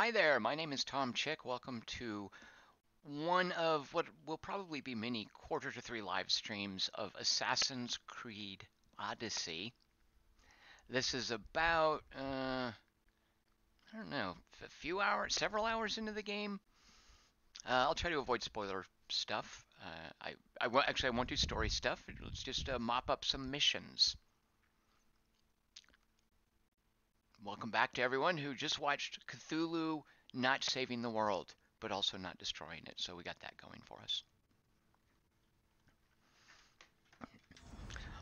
Hi there, my name is Tom Chick. Welcome to one of what will probably be many quarter to three live streams of Assassin's Creed Odyssey. This is about, I don't know, a few hours, several hours into the game. I'll try to avoid spoiler stuff. Actually, I won't do story stuff. Let's just mop up some missions. Welcome back to everyone who just watched Cthulhu not saving the world, but also not destroying it. So we got that going for us.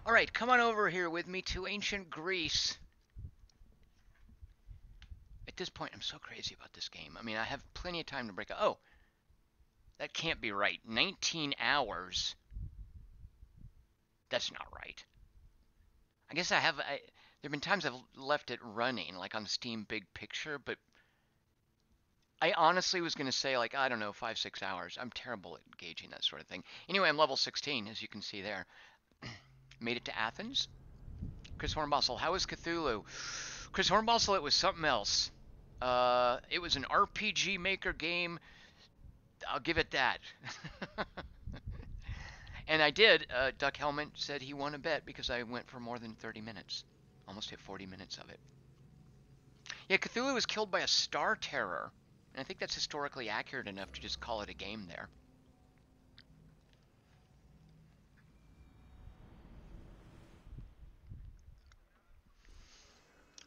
All right, come on over here with me to ancient Greece. At this point, I'm so crazy about this game. I mean, I have plenty of time to break out. Oh, that can't be right. 19 hours. That's not right. I guess there have been times I've left it running, like on Steam Big Picture, but I honestly was going to say, like, I don't know, 5, 6 hours. I'm terrible at gauging that sort of thing. Anyway, I'm level 16, as you can see there. Made it to Athens. Chris Hornbostel, how is Cthulhu? Chris Hornbostel, it was something else. It was an RPG Maker game. I'll give it that. And I did. Duck Helmet said he won a bet because I went for more than 30 minutes. Almost hit 40 minutes of it. Yeah, Cthulhu was killed by a star terror. And I think that's historically accurate enough to just call it a game there.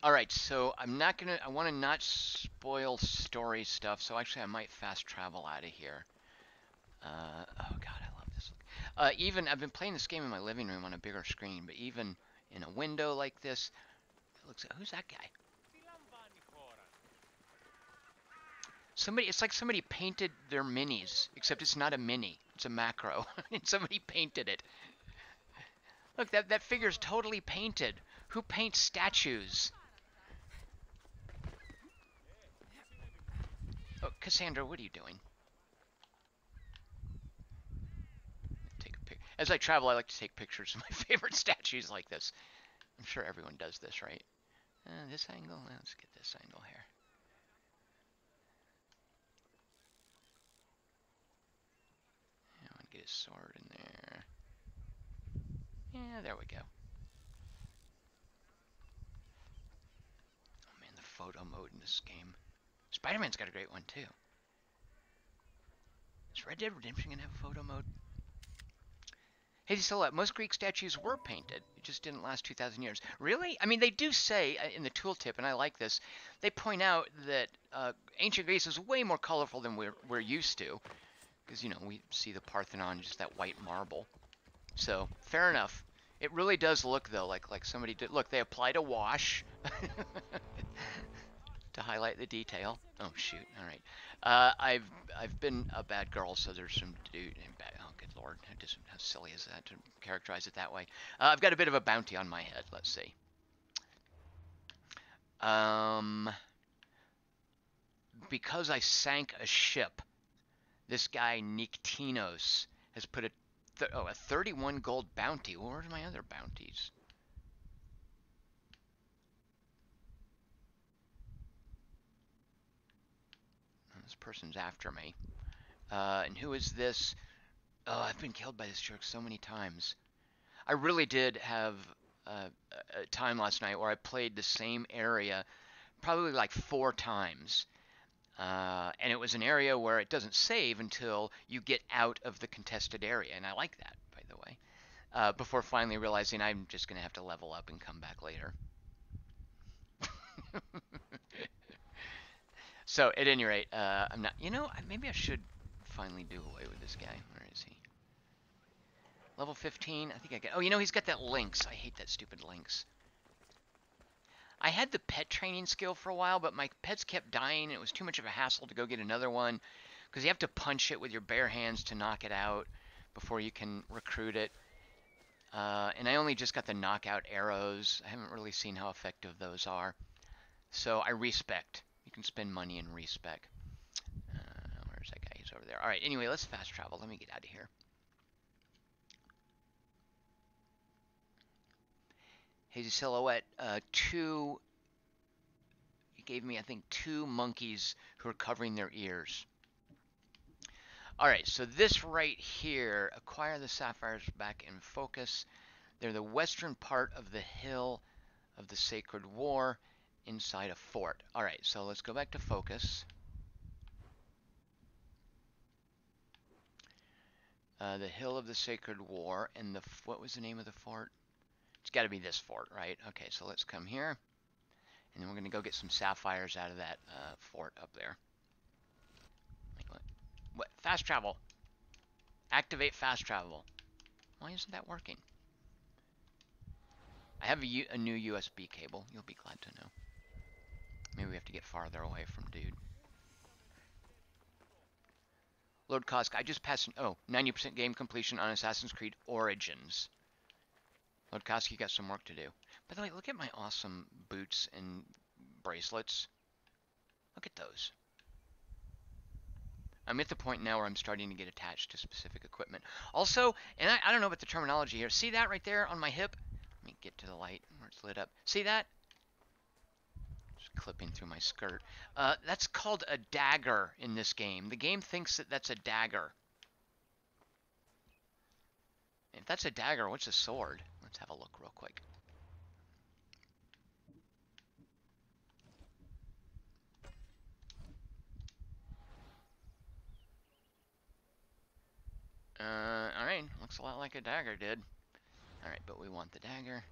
All right, so I want to not spoil story stuff, so actually I might fast travel out of here. Oh God, I love this. Even, I've been playing this game in my living room on a bigger screen, but even in a window like this, it looks, who's that guy? It's like somebody painted their minis, except it's not a mini, it's a macro, and somebody painted it. Look, that figure's totally painted. Who paints statues? Oh, Cassandra, what are you doing? Take a pic. As I travel, I like to take pictures of my favorite statues like this. I'm sure everyone does this, right? This angle, let's get this angle here. I want to get his sword in there. Yeah, there we go. Oh man, the photo mode in this game. Spider-Man's got a great one too. Is Red Dead Redemption gonna have photo mode? Hey, Silhouette, most Greek statues were painted. It just didn't last 2,000 years. Really? I mean, they do say in the tooltip, and I like this, they point out that ancient Greece is way more colorful than we're used to. Because, you know, we see the Parthenon, just that white marble. So, fair enough. It really does look, though, like somebody did. Look, they applied a wash to highlight the detail. Oh, shoot. All right. I've been a bad girl, so there's some dude. Oh, good lord. How silly is that to characterize it that way? I've got a bit of a bounty on my head. Let's see. Because I sank a ship, this guy Niktinos has put a 31 gold bounty. Well, where's my other bounties? This person's after me. And who is this? Oh, I've been killed by this jerk so many times. I really did have a time last night where I played the same area probably like 4 times. And it was an area where it doesn't save until you get out of the contested area. And I like that, by the way. Before finally realizing I'm just going to have to level up and come back later. So, at any rate, I'm not... You know, maybe I should finally do away with this guy. Where is he? Level 15. I think I get... Oh, you know, he's got that lynx. I hate that stupid lynx. I had the pet training skill for a while, but my pets kept dying, and it was too much of a hassle to go get another one. Because you have to punch it with your bare hands to knock it out before you can recruit it. And I only just got the knockout arrows. I haven't really seen how effective those are. So I respec. You can spend money and respec. Where's that guy? He's over there. All right, anyway, let's fast travel. Let me get out of here. Hazy Silhouette, 2... gave me, I think, 2 monkeys who are covering their ears. Alright, so this right here, acquire the sapphires back in focus. They're the western part of the hill of the Sacred War inside a fort. Alright, so let's go back to focus. The hill of the Sacred War, and what was the name of the fort? It's got to be this fort, right? Okay, so let's come here, and then we're going to go get some sapphires out of that fort up there. Wait, what? Fast travel. Activate fast travel. Why isn't that working? I have a new USB cable. You'll be glad to know. Maybe we have to get farther away from dude. Lord Kosk, I just passed 90% game completion on Assassin's Creed Origins. Lord Kosk, you got some work to do. By the way, look at my awesome boots and bracelets. Look at those. I'm at the point now where I'm starting to get attached to specific equipment. Also, and I don't know about the terminology here. See that right there on my hip? Let me get to the light where it's lit up. See that? Just clipping through my skirt. That's called a dagger in this game. The game thinks that that's a dagger. If that's a dagger, what's a sword? Let's have a look real quick. Alright, looks a lot like a dagger did. Alright, but we want the dagger.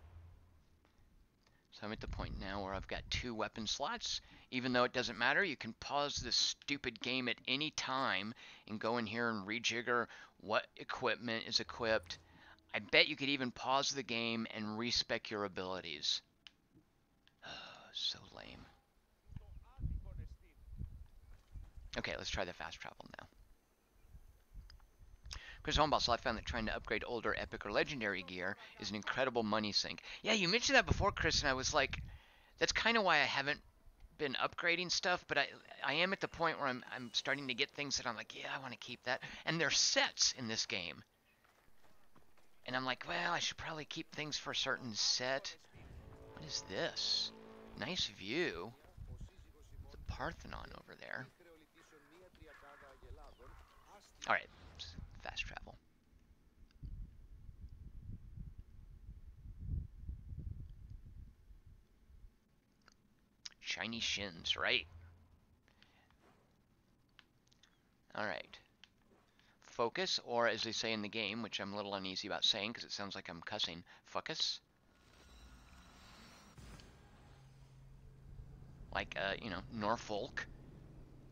So I'm at the point now where I've got 2 weapon slots. Even though it doesn't matter, you can pause this stupid game at any time and go in here and rejigger what equipment is equipped. I bet you could even pause the game and respec your abilities. So lame. Okay, let's try the fast travel now. Chris Holmbaugh, so I found that trying to upgrade older epic or legendary gear is an incredible money sink. Yeah, you mentioned that before, Chris, and I was like, that's kind of why I haven't been upgrading stuff, but I am at the point where I'm starting to get things that I'm like, yeah, I want to keep that. And there's sets in this game. And I'm like, well, I should probably keep things for a certain set. What is this? Nice view. The Parthenon over there. Alright, fast travel. Shiny shins, right? Alright. Focus, or as they say in the game, which I'm a little uneasy about saying because it sounds like I'm cussing, fuckus. Like, you know, Norfolk.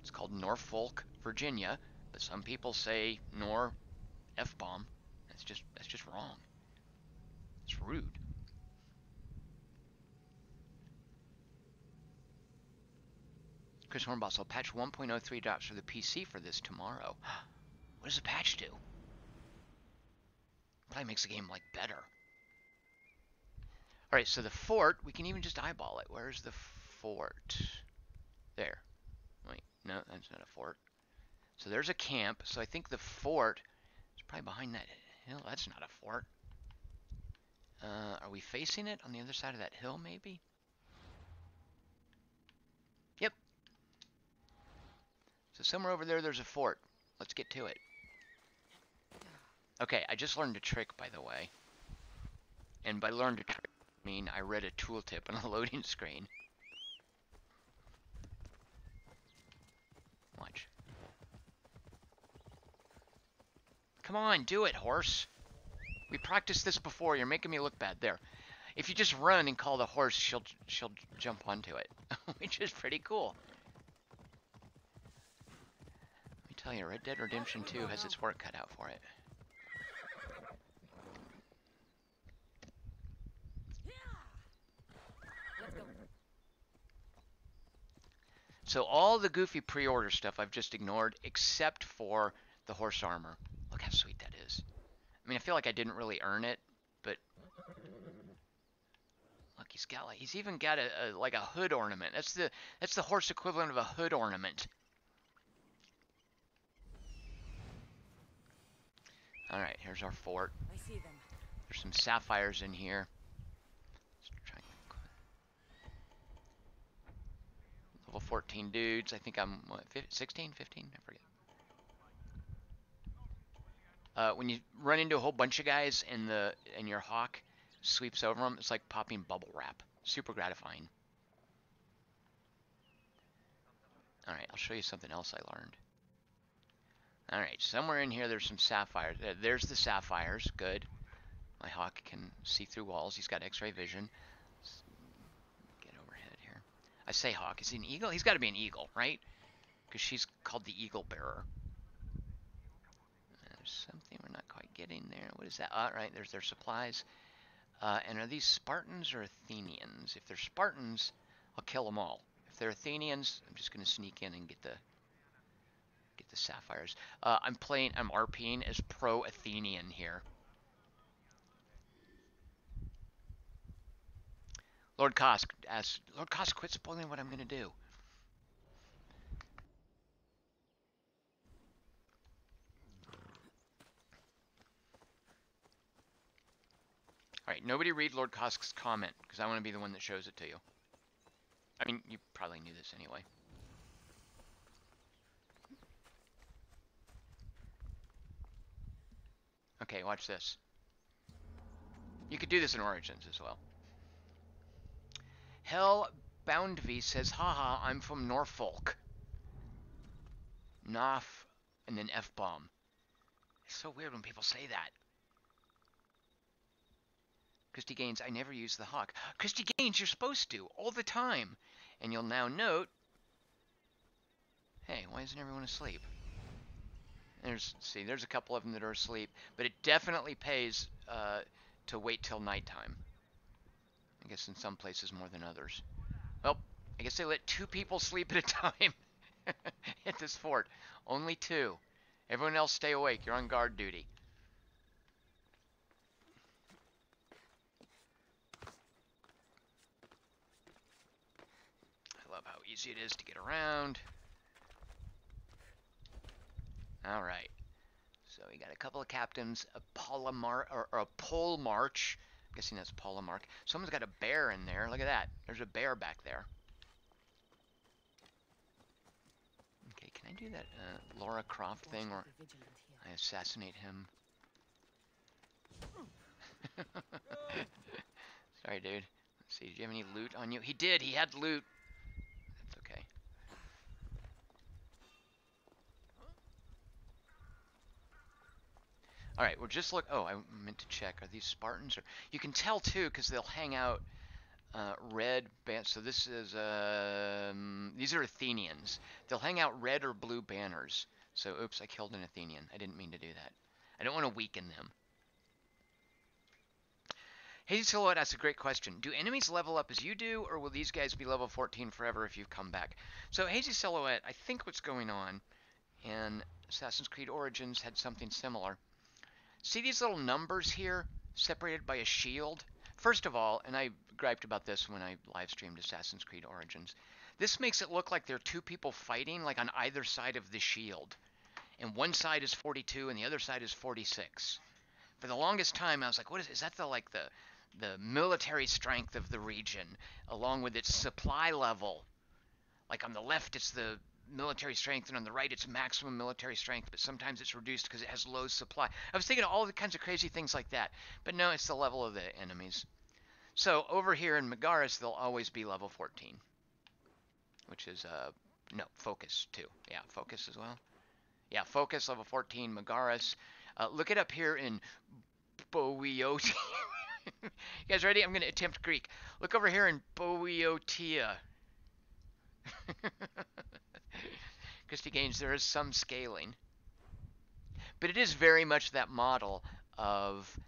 It's called Norfolk, Virginia, but some people say Nor F-bomb. That's just wrong. It's rude. Chris Hornboss, so patch 1.03 drops for the PC for this tomorrow. What does the patch do? Probably makes the game, like, better. Alright, so the fort, we can even just eyeball it. Where's the fort? There. Wait, no, that's not a fort. So there's a camp, so I think the fort is probably behind that hill. That's not a fort. Are we facing it on the other side of that hill, maybe? Yep. So somewhere over there, there's a fort. Let's get to it. Okay, I just learned a trick, by the way. And by learned a trick, I mean I read a tooltip on a loading screen. Watch. Come on, do it, horse. We practiced this before. You're making me look bad. There. If you just run and call the horse, she'll jump onto it, which is pretty cool. Let me tell you, Red Dead Redemption 2 has its work cut out for it. So all the goofy pre-order stuff I've just ignored, except for the horse armor. Look how sweet that is. I mean, I feel like I didn't really earn it, but look, he's even got like a hood ornament. That's the horse equivalent of a hood ornament. All right, here's our fort. I see them. There's some sapphires in here. Let's try Level 14 dudes. I think I'm, what, 16, 15? I forget. When you run into a whole bunch of guys and your hawk sweeps over them, it's like popping bubble wrap. Super gratifying. All right, I'll show you something else I learned. All right, somewhere in here there's some sapphires. There's the sapphires. Good. My hawk can see through walls. He's got X-ray vision. Let's get overhead here. I say hawk. Is he an eagle? He's got to be an eagle, right? Because she's called the eagle bearer. There's something we're not quite getting there. What is that? All right, there's their supplies. And are these Spartans or Athenians? If they're Spartans, I'll kill them all. If they're Athenians, I'm just going to sneak in and get the sapphires. I'm RPing as pro-Athenian here. Lord Kosk asks, Lord Kosk, quit spoiling what I'm going to do. All right, nobody read Lord Kosk's comment, because I want to be the one that shows it to you. I mean, you probably knew this anyway. Okay, watch this. You could do this in Origins as well. Hell Boundv says, haha, I'm from Norfolk. Nof, and then F-bomb. It's so weird when people say that. Christy Gaines, I never use the hawk. Christy Gaines, you're supposed to, all the time. And you'll now note, hey, why isn't everyone asleep? There's a couple of them that are asleep, but it definitely pays to wait till nighttime. I guess in some places more than others. Well, I guess they let 2 people sleep at a time at this fort. Only 2. Everyone else stay awake. You're on guard duty. I love how easy it is to get around. All right. So we got a couple of captains, a pole march. I'm guessing that's pole mark. Someone's got a bear in there. Look at that. There's a bear back there. Okay, can I do that Laura Croft thing where I assassinate him? Sorry, dude. Let's see. Did you have any loot on you? He did. He had loot. That's okay. All right, we're just oh, I meant to check. Are these Spartans? Or you can tell too because they'll hang out red banners. So this is these are Athenians. They'll hang out red or blue banners. So oops, I killed an Athenian. I didn't mean to do that. I don't want to weaken them. Hazy Silhouette asks a great question. Do enemies level up as you do, or will these guys be level 14 forever if you've come back? So Hazy Silhouette, I think what's going on, and Assassin's Creed Origins had something similar. See these little numbers here, separated by a shield? First of all, and I griped about this when I live streamed Assassin's Creed Origins, this makes it look like there are 2 people fighting, like on either side of the shield. And one side is 42 and the other side is 46. For the longest time, I was like, what is that the military strength of the region, along with its supply level? Like on the left, it's the military strength, and on the right it's maximum military strength, but sometimes it's reduced because it has low supply. I was thinking of all the kinds of crazy things like that, but no, it's the level of the enemies. So over here in Megara, they'll always be level 14, which is no, focus too. Yeah, focus as well. Yeah, focus level 14, Megara. Look it up here in Boeotia. You guys ready? I'm going to attempt Greek. Look over here in Boeotia. Christy Gaines, there is some scaling. But it is very much that model of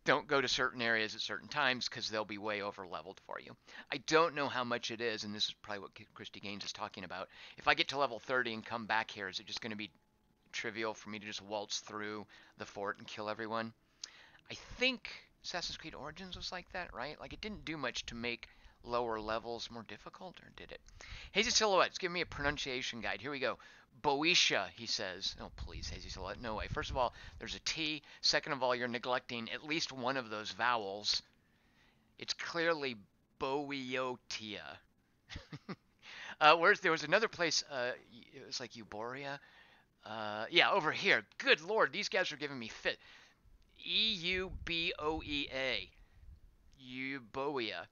don't go to certain areas at certain times because they'll be way over leveled for you. I don't know how much it is, and this is probably what Christy Gaines is talking about. If I get to level 30 and come back here, is it just going to be trivial for me to just waltz through the fort and kill everyone? I think Assassin's Creed Origins was like that, right? Like it didn't do much to make lower levels more difficult, or did it? Hazy Silhouettes, give me a pronunciation guide. Here we go. Boeotia, he says. Oh, please, Hazy Silhouette. No way. First of all, there's a T. Second of all, you're neglecting at least one of those vowels. It's clearly Boeotia. There was another place, it was like Euboria. Yeah, over here. Good lord, these guys are giving me fit. Euboea. Euboea.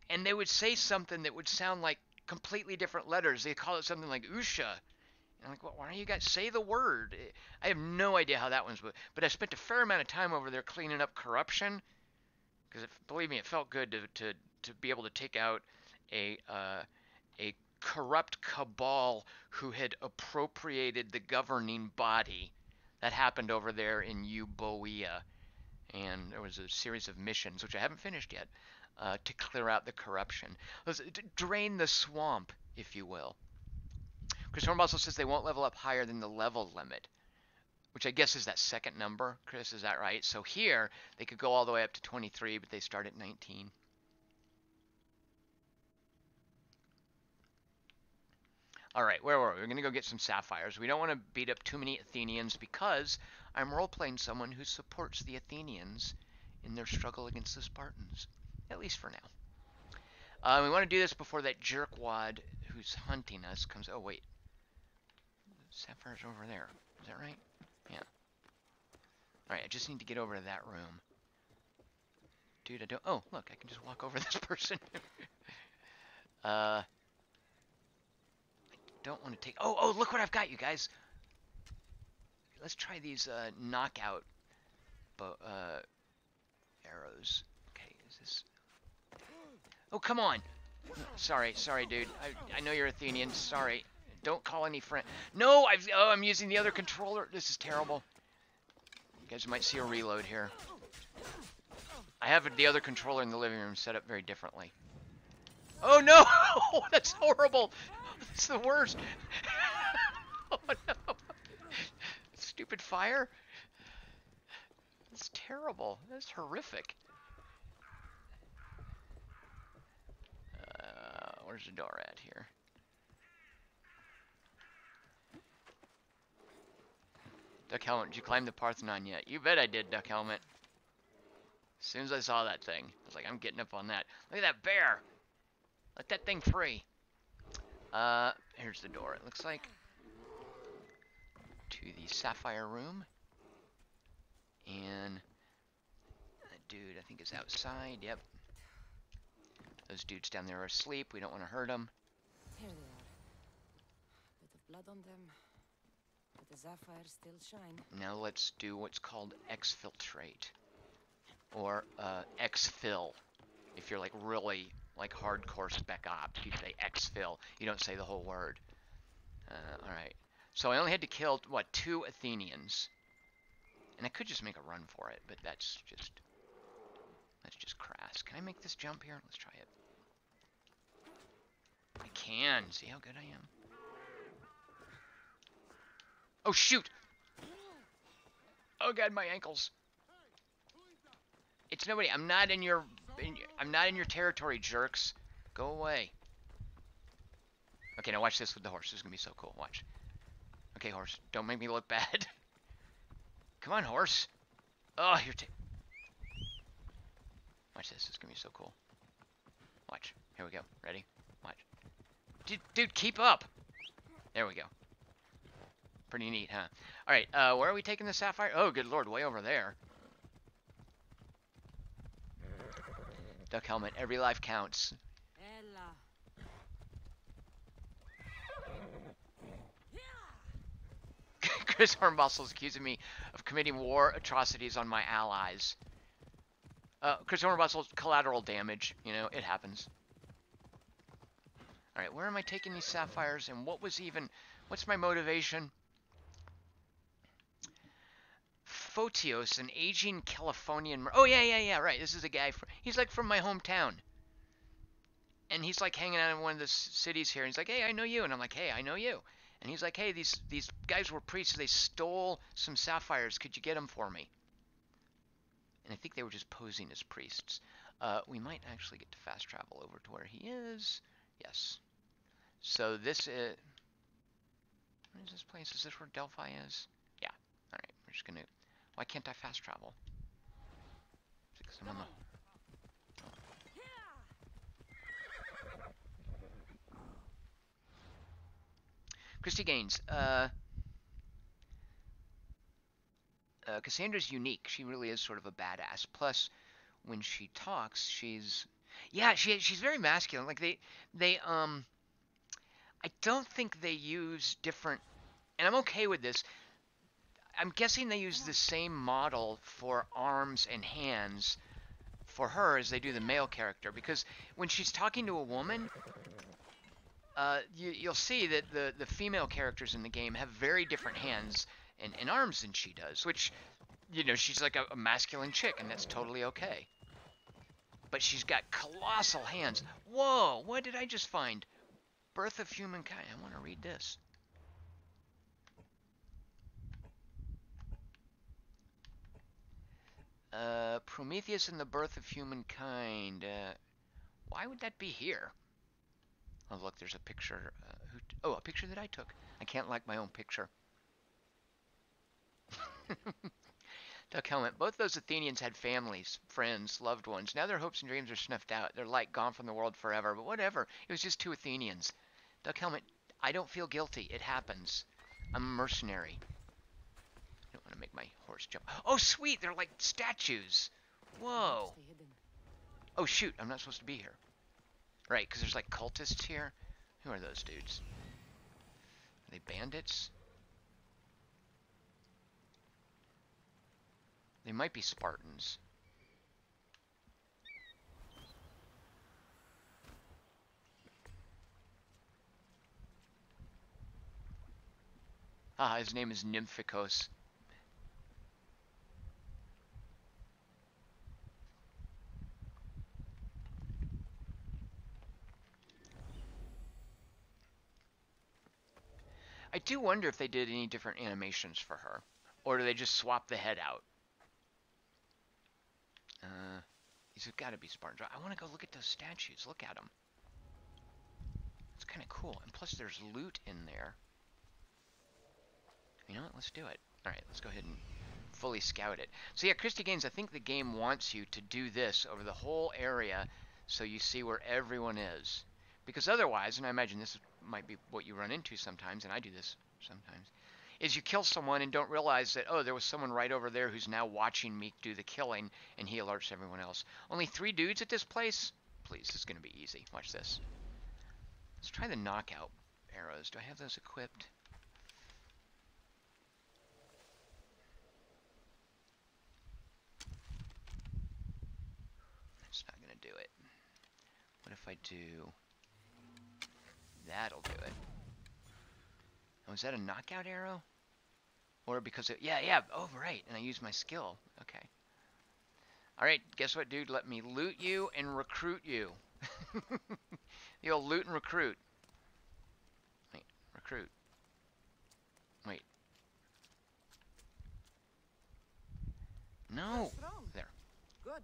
And they would say something that would sound like completely different letters. They call it something like Usha. And I'm like, well, why don't you guys say the word? I have no idea how that one's, but I spent a fair amount of time over there cleaning up corruption. Because believe me, it felt good to be able to take out a corrupt cabal who had appropriated the governing body. That happened over there in Euboea, and there was a series of missions which I haven't finished yet to clear out the corruption. Let's drain the swamp, if you will. Chris Horn also says they won't level up higher than the level limit, which I guess is that second number. Chris, is that right? So here they could go all the way up to 23, but they start at 19. All right, where were we? We're going to go get some sapphires. We don't want to beat up too many Athenians because I'm role-playing someone who supports the Athenians in their struggle against the Spartans, at least for now. We want to do this before that jerkwad who's hunting us comes. Oh, wait. Sapphires over there. Is that right? Yeah. All right, I just need to get over to that room. Dude, I don't... Oh, look, I can just walk over this person. Don't want to take... Oh, look what I've got, you guys. Let's try these knockout arrows. Okay, is this... Oh, come on. Sorry, dude. I know you're Athenian. Sorry. Don't call any friend. No, I'm using the other controller. This is terrible. You guys might see a reload here. I have the other controller in the living room set up very differently. Oh, no! That's horrible. That's the worst. Oh, no. Stupid fire. That's terrible. That's horrific. Where's the door at here? Duck Helmet, did you climb the Parthenon yet? You bet I did, Duck Helmet. As soon as I saw that thing, I was like, I'm getting up on that. Look at that bear! Let that thing free. Here's the door, it looks like. To the sapphire room. And that dude, I think, is outside. Yep. Those dudes down there are asleep. We don't want to hurt them. Here they are. Bit of blood on them. But the sapphires still shine. Now let's do what's called exfiltrate. Or exfil. If you're like really like hardcore spec ops, you say exfil. You don't say the whole word. Alright. So I only had to kill, what, 2 Athenians. And I could just make a run for it, but that's just crass. Can I make this jump here? Let's try it. I can. See how good I am? Oh, shoot! Oh, God, my ankles. It's nobody. I'm not in your territory, jerks. Go away. Okay, now watch this with the horse. This is going to be so cool. Watch. Okay, horse. Don't make me look bad. Come on, horse. Oh, you're... Watch this. This is going to be so cool. Watch. Here we go. Ready? Watch. Dude, keep up. There we go. Pretty neat, huh? Alright, where are we taking the sapphire? Oh, good lord, way over there. Duck Helmet, every life counts. Chris Hornbustle's accusing me of committing war atrocities on my allies. Chris Hornbustle's collateral damage. You know, it happens. Alright, where am I taking these sapphires? And what's my motivation? Photios, an aging Californian... Oh, yeah, right. This is a guy he's like from my hometown. And he's like hanging out in one of the cities here. And he's like, hey, I know you. And I'm like, hey, I know you. And he's like, hey, these guys were priests. They stole some sapphires. Could you get them for me? And I think they were just posing as priests. We might actually get to fast travel over to where he is. Yes. So this is... What is this place? Is this where Delphi is? Yeah. Alright, we're just gonna... Why can't I fast travel? Because I'm on the... Christy Gaines. Cassandra's unique. She really is sort of a badass. Plus, when she talks, she's very masculine. Like I don't think they use different, and I'm okay with this. I'm guessing they use the same model for arms and hands for her as they do the male character, because when she's talking to a woman, you'll see that the female characters in the game have very different hands and arms than she does, which, she's like a masculine chick, and that's totally okay. But she's got colossal hands. Whoa, what did I just find? Birth of Humankind. I want to read this. Prometheus and the Birth of Humankind. Why would that be here? Oh, look, there's a picture. A picture that I took. I can't like my own picture. Duck Helmet. Both those Athenians had families, friends, loved ones. Now their hopes and dreams are snuffed out. They're like gone from the world forever. But whatever. It was just two Athenians. Duck Helmet. I don't feel guilty. It happens. I'm a mercenary. I don't want to make my horse jump. Oh, sweet. They're like statues. Whoa. Oh, shoot. I'm not supposed to be here. Right, because there's like cultists here. Who are those dudes? Are they bandits? They might be Spartans. Ah, his name is Nymphicos. I do wonder if they did any different animations for her. Or do they just swap the head out? These have got to be Spartans. I want to go look at those statues. Look at them. It's kind of cool. And plus there's loot in there. You know what? Let's do it. Alright, let's go ahead and fully scout it. So yeah, Christy Gaines, I think the game wants you to do this over the whole area so you see where everyone is. Because otherwise, and I imagine this might be what you run into sometimes, and I do this sometimes, is you kill someone and don't realize that, oh, there was someone right over there who's now watching me do the killing, and he alerts everyone else. Only 3 dudes at this place? Please, this is going to be easy. Watch this. Let's try the knockout arrows. Do I have those equipped? That's not going to do it. What if I do... That'll do it. Oh, is that a knockout arrow? Or because it... Yeah. Oh, right. And I use my skill. Okay. Alright, guess what, dude? Let me loot you and recruit you. The old loot and recruit. Wait, recruit. Wait. No. There. Good.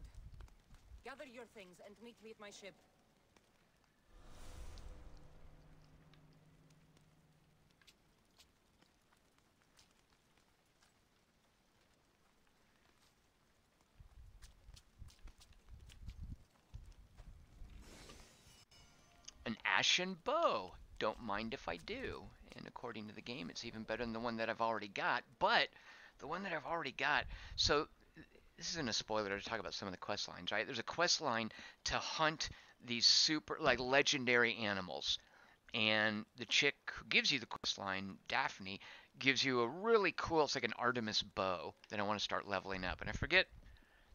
Gather your things and meet me at my ship. An ashen bow. Don't mind if I do. And according to the game, it's even better than the one that I've already got. But the one that I've already got... So, this isn't a spoiler to talk about some of the quest lines, right? There's a quest line to hunt these super, like, legendary animals. And the chick who gives you the quest line, Daphne, gives you a really cool, it's like an Artemis bow that I want to start leveling up. And I forget,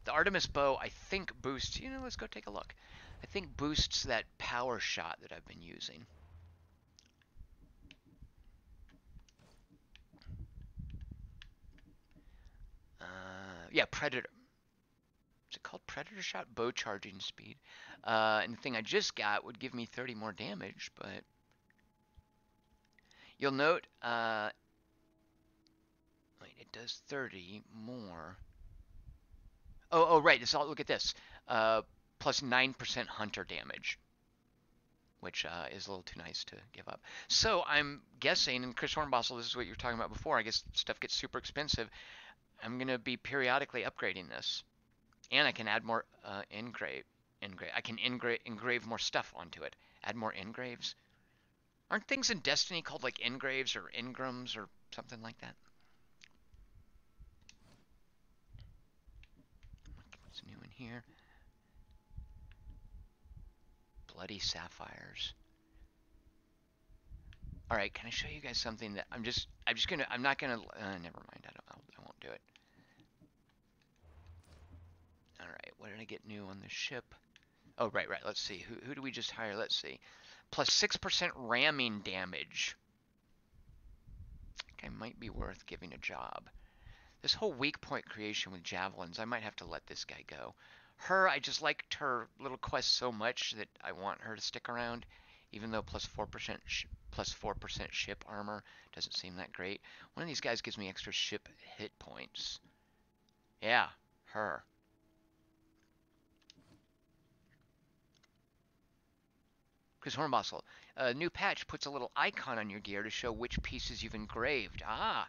the Artemis bow, I think, boosts... let's go take a look. I think boosts that power shot that I've been using. Yeah, Predator. Is it called Predator Shot? Bow charging speed. And the thing I just got would give me 30 more damage, but... You'll note, wait, it does 30 more. Oh, right, look at this. Plus 9% hunter damage, which is a little too nice to give up. So I'm guessing, and Chris Hornbostel, this is what you were talking about before, I guess stuff gets super expensive. I'm going to be periodically upgrading this. And I can add more engrave. I can engrave more stuff onto it. Add more engraves. Aren't things in Destiny called like engraves or engrams or something like that? What's new in here? Bloody sapphires. All right, can I show you guys something that I'm not gonna, never mind, I won't do it. All right, what did I get new on the ship? Oh, right, let's see, who do we just hire? Let's see, plus 6% ramming damage. I might be worth giving a job. This whole weak point creation with javelins, I might have to let this guy go. Her, I just liked her little quest so much that I want her to stick around, even though plus 4% ship armor doesn't seem that great. One of these guys gives me extra ship hit points. Yeah, her. Chris Hornbostel, a new patch puts a little icon on your gear to show which pieces you've engraved. Ah,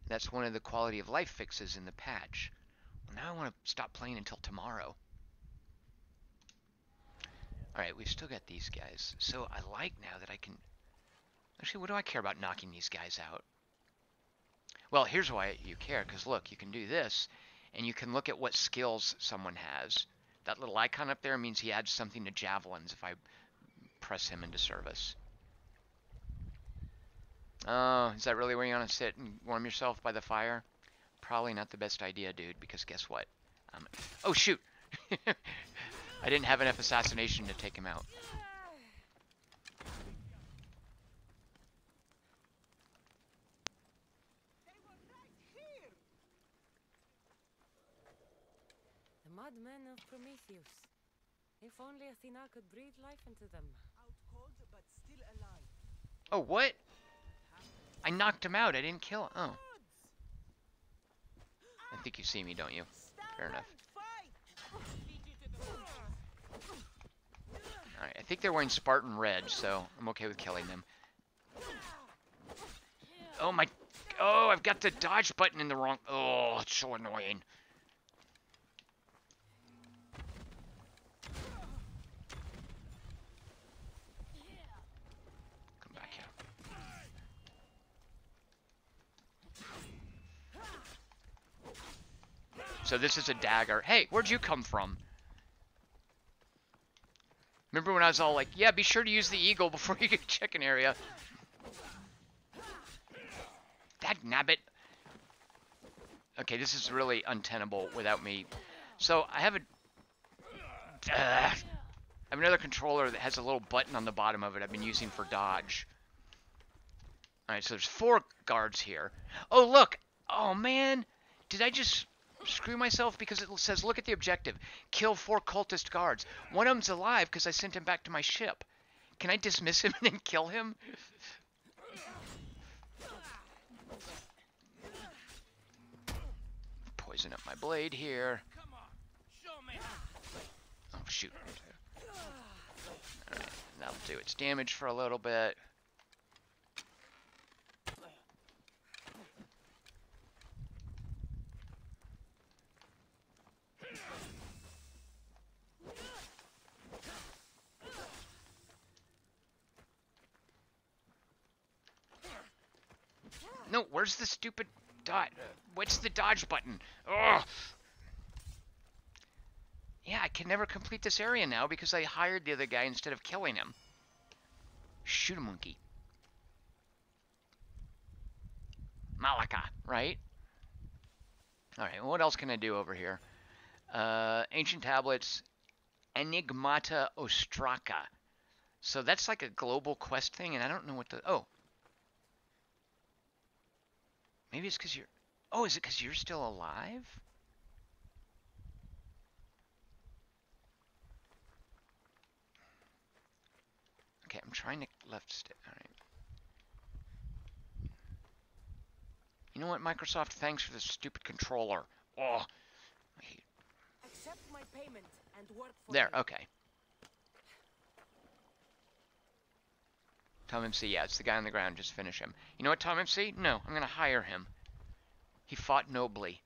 that's one of the quality of life fixes in the patch. Well, now I want to stop playing until tomorrow. Alright, we've still got these guys. So I like now that I can... Actually, what do I care about knocking these guys out? Well, here's why you care, because look, you can do this, and you can look at what skills someone has. That little icon up there means he adds something to javelins if I press him into service. Oh, is that really where you want to sit and warm yourself by the fire? Probably not the best idea, dude, because guess what? Oh, shoot! I didn't have enough assassination to take him out. The madmen of Prometheus. If only Athena could breathe life into them. Out cold, but still alive. Oh, what? I knocked him out. I didn't kill him. Oh. I think you see me, don't you? Fair enough. Alright, I think they're wearing Spartan red, so I'm okay with killing them. Oh my... Oh, I've got the dodge button in the wrong... Oh, it's so annoying. Come back here. So this is a dagger. Hey, where'd you come from? Remember when I was all like, yeah, be sure to use the eagle before you get chicken area. That nabbit. Okay, this is really untenable without me. So I have I have another controller that has a little button on the bottom of it I've been using for dodge. Alright, so there's 4 guards here. Oh, look! Oh, man! Did I just screw myself? Because it says, look at the objective. Kill 4 cultist guards. One of them's alive because I sent him back to my ship. Can I dismiss him and then kill him? Poison up my blade here. Oh, shoot. Alright, that'll do its damage for a little bit. No, where's the stupid dot? What's the dodge button? Ugh! Yeah, I can never complete this area now because I hired the other guy instead of killing him. Shoot a monkey. Malaka, right? Alright, what else can I do over here? Ancient tablets. Enigmata Ostraka. So that's like a global quest thing, and I don't know what the... Oh. Maybe it's because you're... Oh, is it because you're still alive? Okay, I'm trying to left stick. Alright. You know what, Microsoft? Thanks for this stupid controller. Oh. I hate... Accept my payment and work for There, me. okay. Tom MC, yeah, it's the guy on the ground. Just finish him. You know what, Tom MC? No, I'm going to hire him. He fought nobly.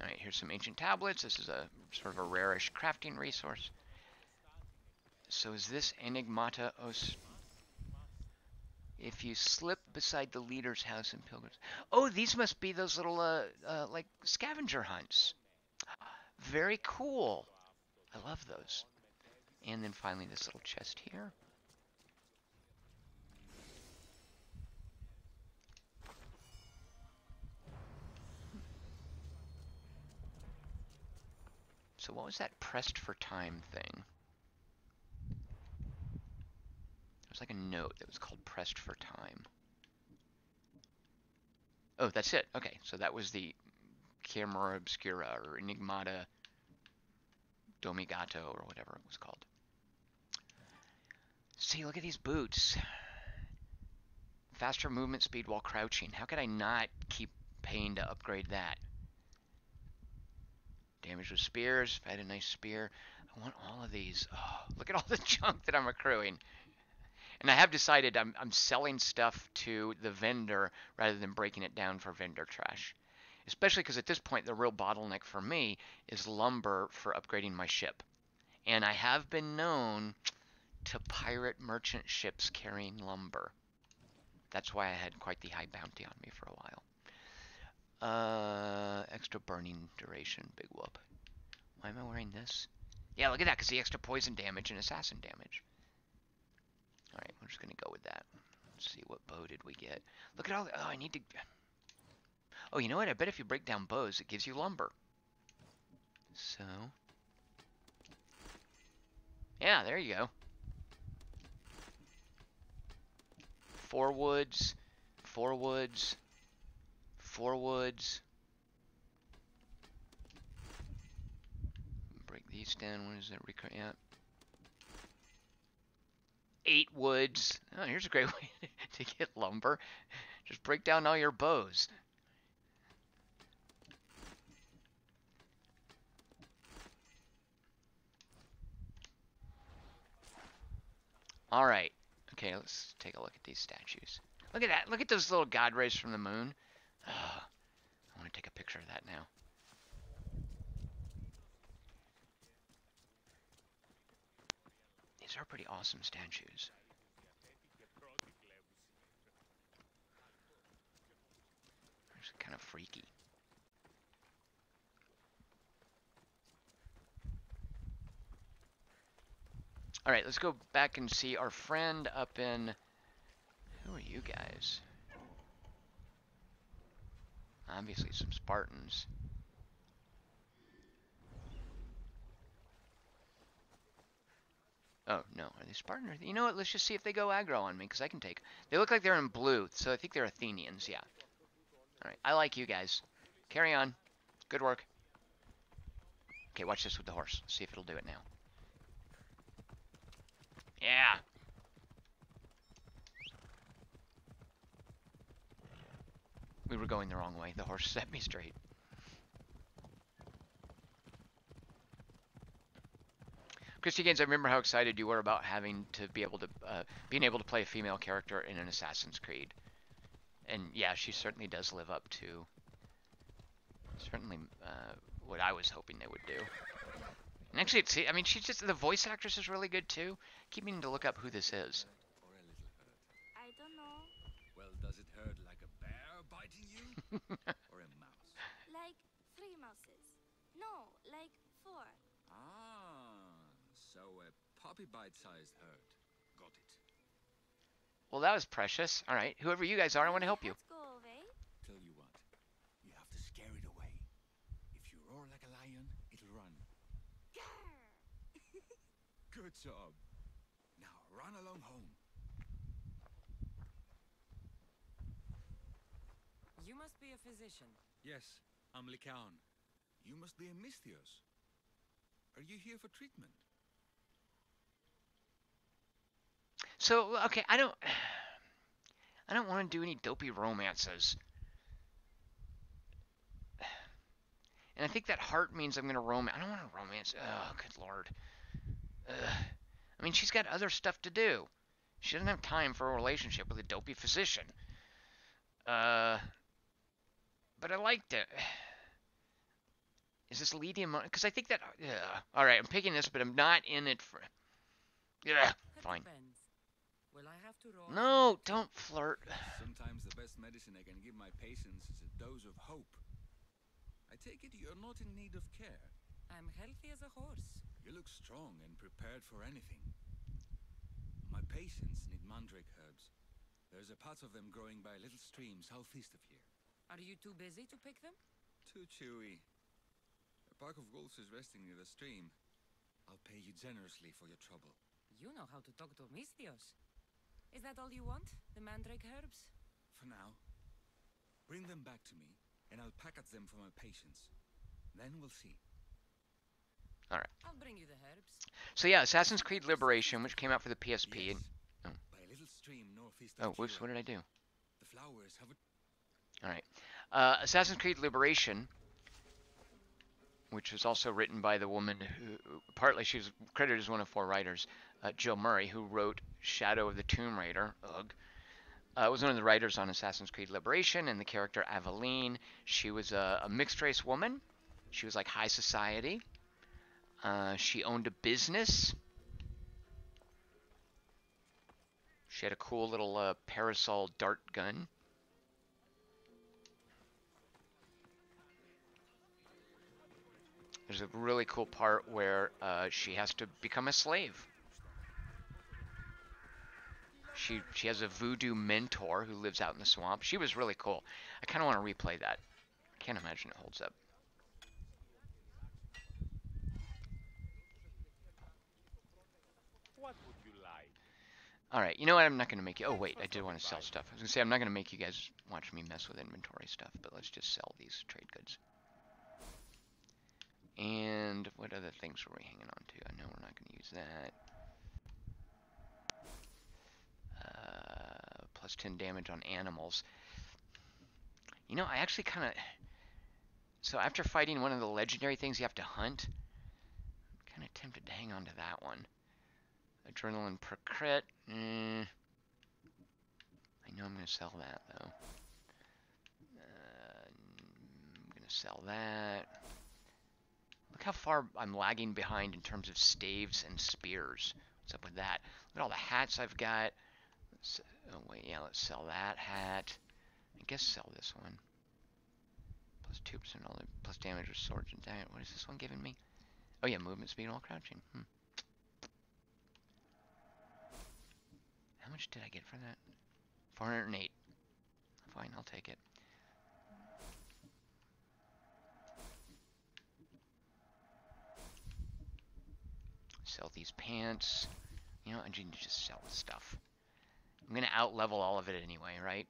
Alright, here's some ancient tablets. This is a sort of a rarish crafting resource. So is this Enigmata Os? If you slip beside the leader's house in Pilgrims. Oh, these must be those little, like scavenger hunts. Very cool. I love those. And then finally this little chest here. So what was that pressed for time thing? There was like a note that was called pressed for time. Oh, that's it. Okay, so that was the Camera Obscura or Enigmata Domigato or whatever it was called. See, look at these boots. Faster movement speed while crouching. How could I not keep paying to upgrade that? Damage with spears. If I had a nice spear. I want all of these. Oh, look at all the junk that I'm accruing. And I have decided I'm selling stuff to the vendor rather than breaking it down for vendor trash. Especially because at this point the real bottleneck for me is lumber for upgrading my ship. And I have been known to pirate merchant ships carrying lumber. That's why I had quite the high bounty on me for a while. Extra burning duration, big whoop. Why am I wearing this? Yeah, look at that, because the extra poison damage and assassin damage. Alright, we're just going to go with that. Let's see, what bow did we get? Look at all the... Oh, I need to... Oh, you know what? I bet if you break down bows, it gives you lumber. So... Yeah, there you go. 4 woods, 4 woods, 4 woods. Break these down. What is that? Yeah. 8 woods. Oh, here's a great way to get lumber. Just break down all your bows. All right. Okay, let's take a look at these statues. Look at that. Look at those little god rays from the moon. Oh, I want to take a picture of that now. These are pretty awesome statues. It's kind of freaky. All right, let's go back and see our friend up in... Who are you guys? Obviously some Spartans. Oh, no. Are they Spartan? You know what? Let's just see if they go aggro on me, because I can take... They look like they're in blue, so I think they're Athenians, yeah. Alright, I like you guys. Carry on. Good work. Okay, watch this with the horse. See if it'll do it now. Yeah. We were going the wrong way. The horse set me straight. Christy Gaines, I remember how excited you were about having to be able to, being able to play a female character in an Assassin's Creed. And yeah, she certainly does live up to, certainly, what I was hoping they would do. And actually, I mean, she's just, the voice actress is really good too. Keep meaning to look up who this is. I don't know. Well, does it hurt like a bear biting you? Or a mouse? Like 3 mouses. No, like 4. Ah, so a puppy bite-sized hurt. Got it. Well, that was precious. All right, whoever you guys are, I want to help you. Let's go away. Tell you what, you have to scare it away. If you roar like a lion, it'll run. Good job. Now run along home. You must be a physician. Yes, I'm Lycaon. You must be a Misthios. Are you here for treatment? So, okay, I don't want to do any dopey romances. And I think that heart means I'm going to romance. I don't want to romance. Oh, good lord. I mean, she's got other stuff to do. She doesn't have time for a relationship with a dopey physician. But I liked it. Is this leading? Because I think that... Alright, I'm picking this, but I'm not in it for... Yeah, That fine. depends. Will I have to roll? No, don't flirt. Sometimes the best medicine I can give my patients is a dose of hope. I take it you're not in need of care. I'm healthy as a horse. You look strong and prepared for anything. My patients need mandrake herbs. There's a patch of them growing by a little stream southeast of here. Are you too busy to pick them? Too chewy. A pack of wolves is resting near the stream. I'll pay you generously for your trouble. You know how to talk to Misthios. Is that all you want? The mandrake herbs? For now. Bring them back to me, and I'll package them for my patients. Then we'll see. Alright. I'll bring you the herbs. So yeah, Assassin's Creed Liberation, which came out for the PSP. Yes. And, oh. By a little stream northeast of Whoops, what did I do? The flowers have a... Alright. Assassin's Creed Liberation, which was also written by the woman who, partly she was credited as one of 4 writers, Jill Murray, who wrote Shadow of the Tomb Raider, was one of the writers on Assassin's Creed Liberation, and the character Aveline. She was a mixed-race woman. She was like high society. She owned a business. She had a cool little parasol dart gun. There's a really cool part where she has to become a slave. She has a voodoo mentor who lives out in the swamp. She was really cool. I kind of want to replay that. I can't imagine it holds up. What would you like? Alright, you know what? I'm not going to make you... Oh, wait, I did want to sell stuff. I was going to say, I'm not going to make you guys watch me mess with inventory stuff, but let's just sell these trade goods. And what other things were we hanging on to? I know we're not going to use that. Plus 10 damage on animals. You know, I actually kind of... So after fighting one of the legendary things you have to hunt, I'm kind of tempted to hang on to that one. Adrenaline per crit. I know I'm going to sell that, though. I'm going to sell that. Look how far I'm lagging behind in terms of staves and spears. What's up with that? Look at all the hats I've got. Oh, wait, yeah, let's sell that hat. I guess sell this one. Plus 2% all the plus damage with swords and diet. What is this one giving me? Oh, yeah, movement speed while crouching. How much did I get for that? 408. Fine, I'll take it. Sell these pants. You know, I need to just sell the stuff. I'm going to out-level all of it anyway, right?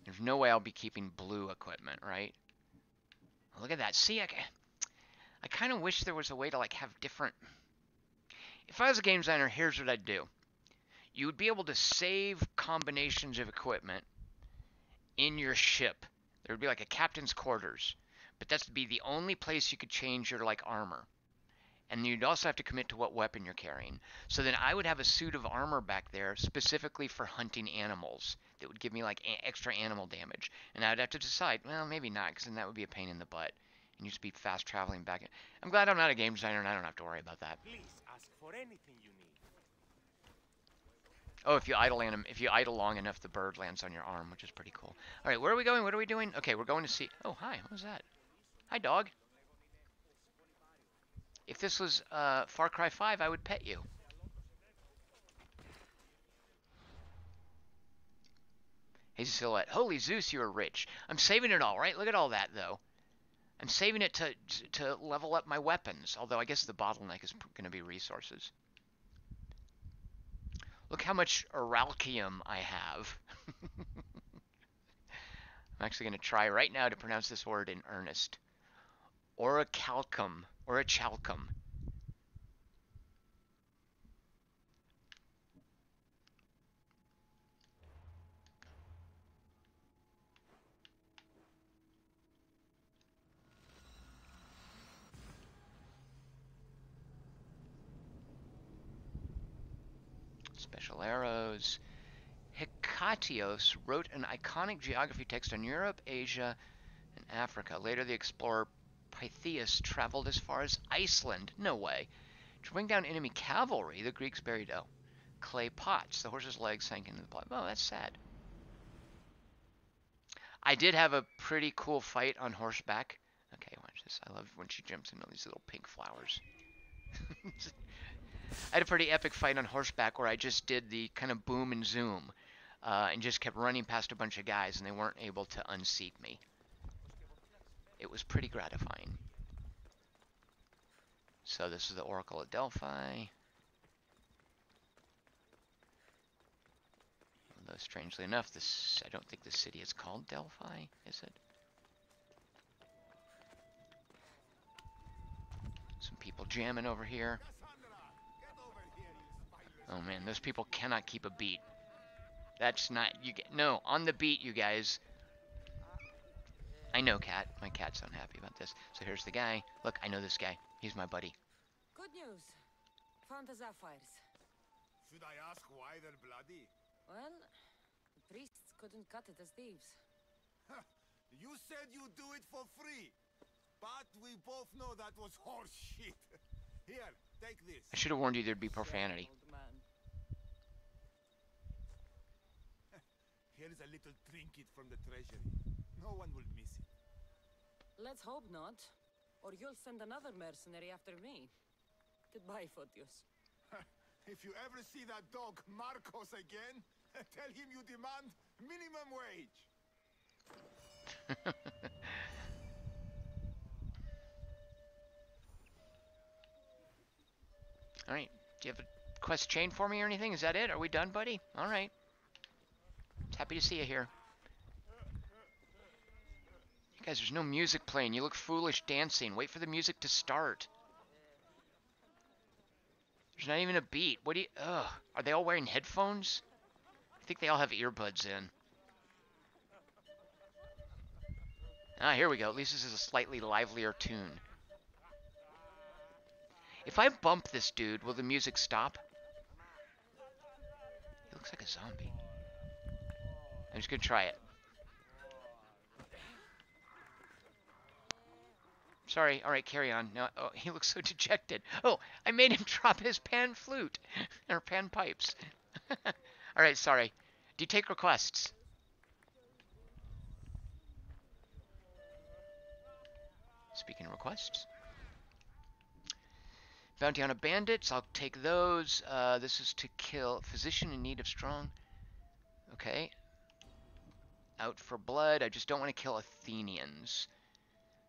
There's no way I'll be keeping blue equipment, right? Look at that. See, I kind of wish there was a way to, like, have different... If I was a game designer, here's what I'd do. You would be able to save combinations of equipment in your ship. There would be, like, a captain's quarters. But that's to be the only place you could change your, like, armor. And you'd also have to commit to what weapon you're carrying. So then I would have a suit of armor back there specifically for hunting animals that would give me like extra animal damage. And I'd have to decide, well, maybe not, because then that would be a pain in the butt. And you'd just be fast traveling back. I'm glad I'm not a game designer and I don't have to worry about that. Please ask for anything you need. Oh, if you idle long enough, the bird lands on your arm, which is pretty cool. All right, where are we going? What are we doing? Okay, we're going to see. Oh, hi. What was that? Hi, dog. If this was Far Cry 5, I would pet you. Hey, Silhouette. Holy Zeus, you are rich. I'm saving it all, right? Look at all that, though. I'm saving it to level up my weapons. Although I guess the bottleneck is going to be resources. Look how much Oralchium I have. I'm actually going to try right now to pronounce this word in earnest. Orichalcum. Orichalcum. Special arrows. Hecatios wrote an iconic geography text on Europe, Asia, in Africa. Later, the explorer Pytheas traveled as far as Iceland. No way. To bring down enemy cavalry, the Greeks buried, clay pots. The horse's legs sank into the blood. Oh, that's sad. I did have a pretty cool fight on horseback. Okay, watch this. I love when she jumps into these little pink flowers. I had a pretty epic fight on horseback where I just did the kind of boom and zoom and just kept running past a bunch of guys and they weren't able to unseat me. It was pretty gratifying. So this is the Oracle at Delphi. Although strangely enough, I don't think this city is called Delphi, is it? Some people jamming over here. Oh man, those people cannot keep a beat. That's not, no, on the beat, you guys. I know, Cat. My cat's unhappy about this. So here's the guy. Look, I know this guy. He's my buddy. Good news. Found the sapphires. Should I ask why they're bloody? Well, the priests couldn't cut it as thieves. You said you'd do it for free. But we both know that was horse shit. Here, take this. I should have warned you there'd be profanity. Old man. Here's a little trinket from the treasury. No one will miss it. Let's hope not. Or you'll send another mercenary after me. Goodbye, Photios. If you ever see that dog Marcos again, tell him you demand minimum wage. Alright, do you have a quest chain for me or anything? Is that it? Are we done, buddy? Alright. Happy to see you here. You guys, there's no music playing. You look foolish dancing. Wait for the music to start. There's not even a beat. What do you... Ugh. Are they all wearing headphones? I think they all have earbuds in. Ah, here we go. At least this is a slightly livelier tune. If I bump this dude, will the music stop? He looks like a zombie. I'm just gonna try it. Sorry. All right, carry on. No, oh, he looks so dejected. Oh, I made him drop his pan flute or pan pipes. All right, sorry. Do you take requests? Speaking of requests. Bounty on a bandits. I'll take those. This is to kill physician in need of strong. Okay. Out for blood. I just don't want to kill Athenians.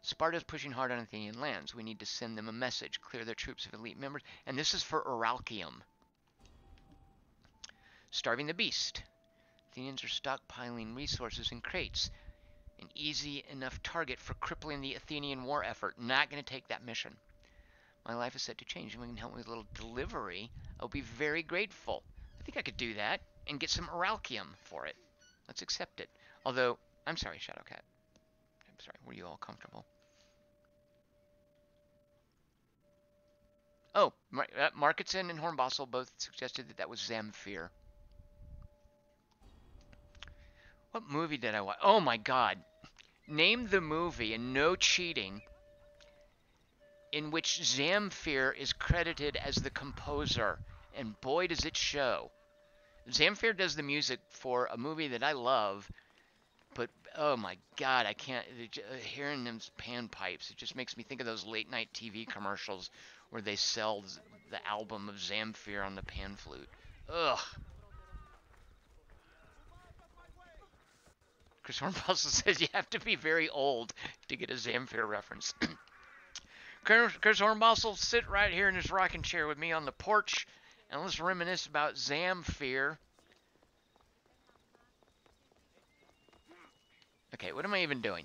Sparta's pushing hard on Athenian lands. We need to send them a message. Clear their troops of elite members. And this is for Oralchium. Starving the beast. Athenians are stockpiling resources in crates. An easy enough target for crippling the Athenian war effort. Not going to take that mission. My life is set to change. If you can help me with a little delivery, I'll be very grateful. I think I could do that and get some Oralchium for it. Let's accept it. Although, I'm sorry, Shadowcat. I'm sorry, were you all comfortable? Oh, Marketson and Hornbostel both suggested that that was Zamfir. What movie did I watch? Oh my god. Name the movie, and no cheating, in which Zamfir is credited as the composer. And boy, does it show. Zamfir does the music for a movie that I love, but oh my god, I can't, hearing them pan pipes, it just makes me think of those late night TV commercials where they sell the album of Zamfir on the pan flute. Ugh. Chris Hornbostel says you have to be very old to get a Zamfir reference. Chris Hornbostel, sit right here in his rocking chair with me on the porch, and let's reminisce about Zamfir. Okay, what am I even doing?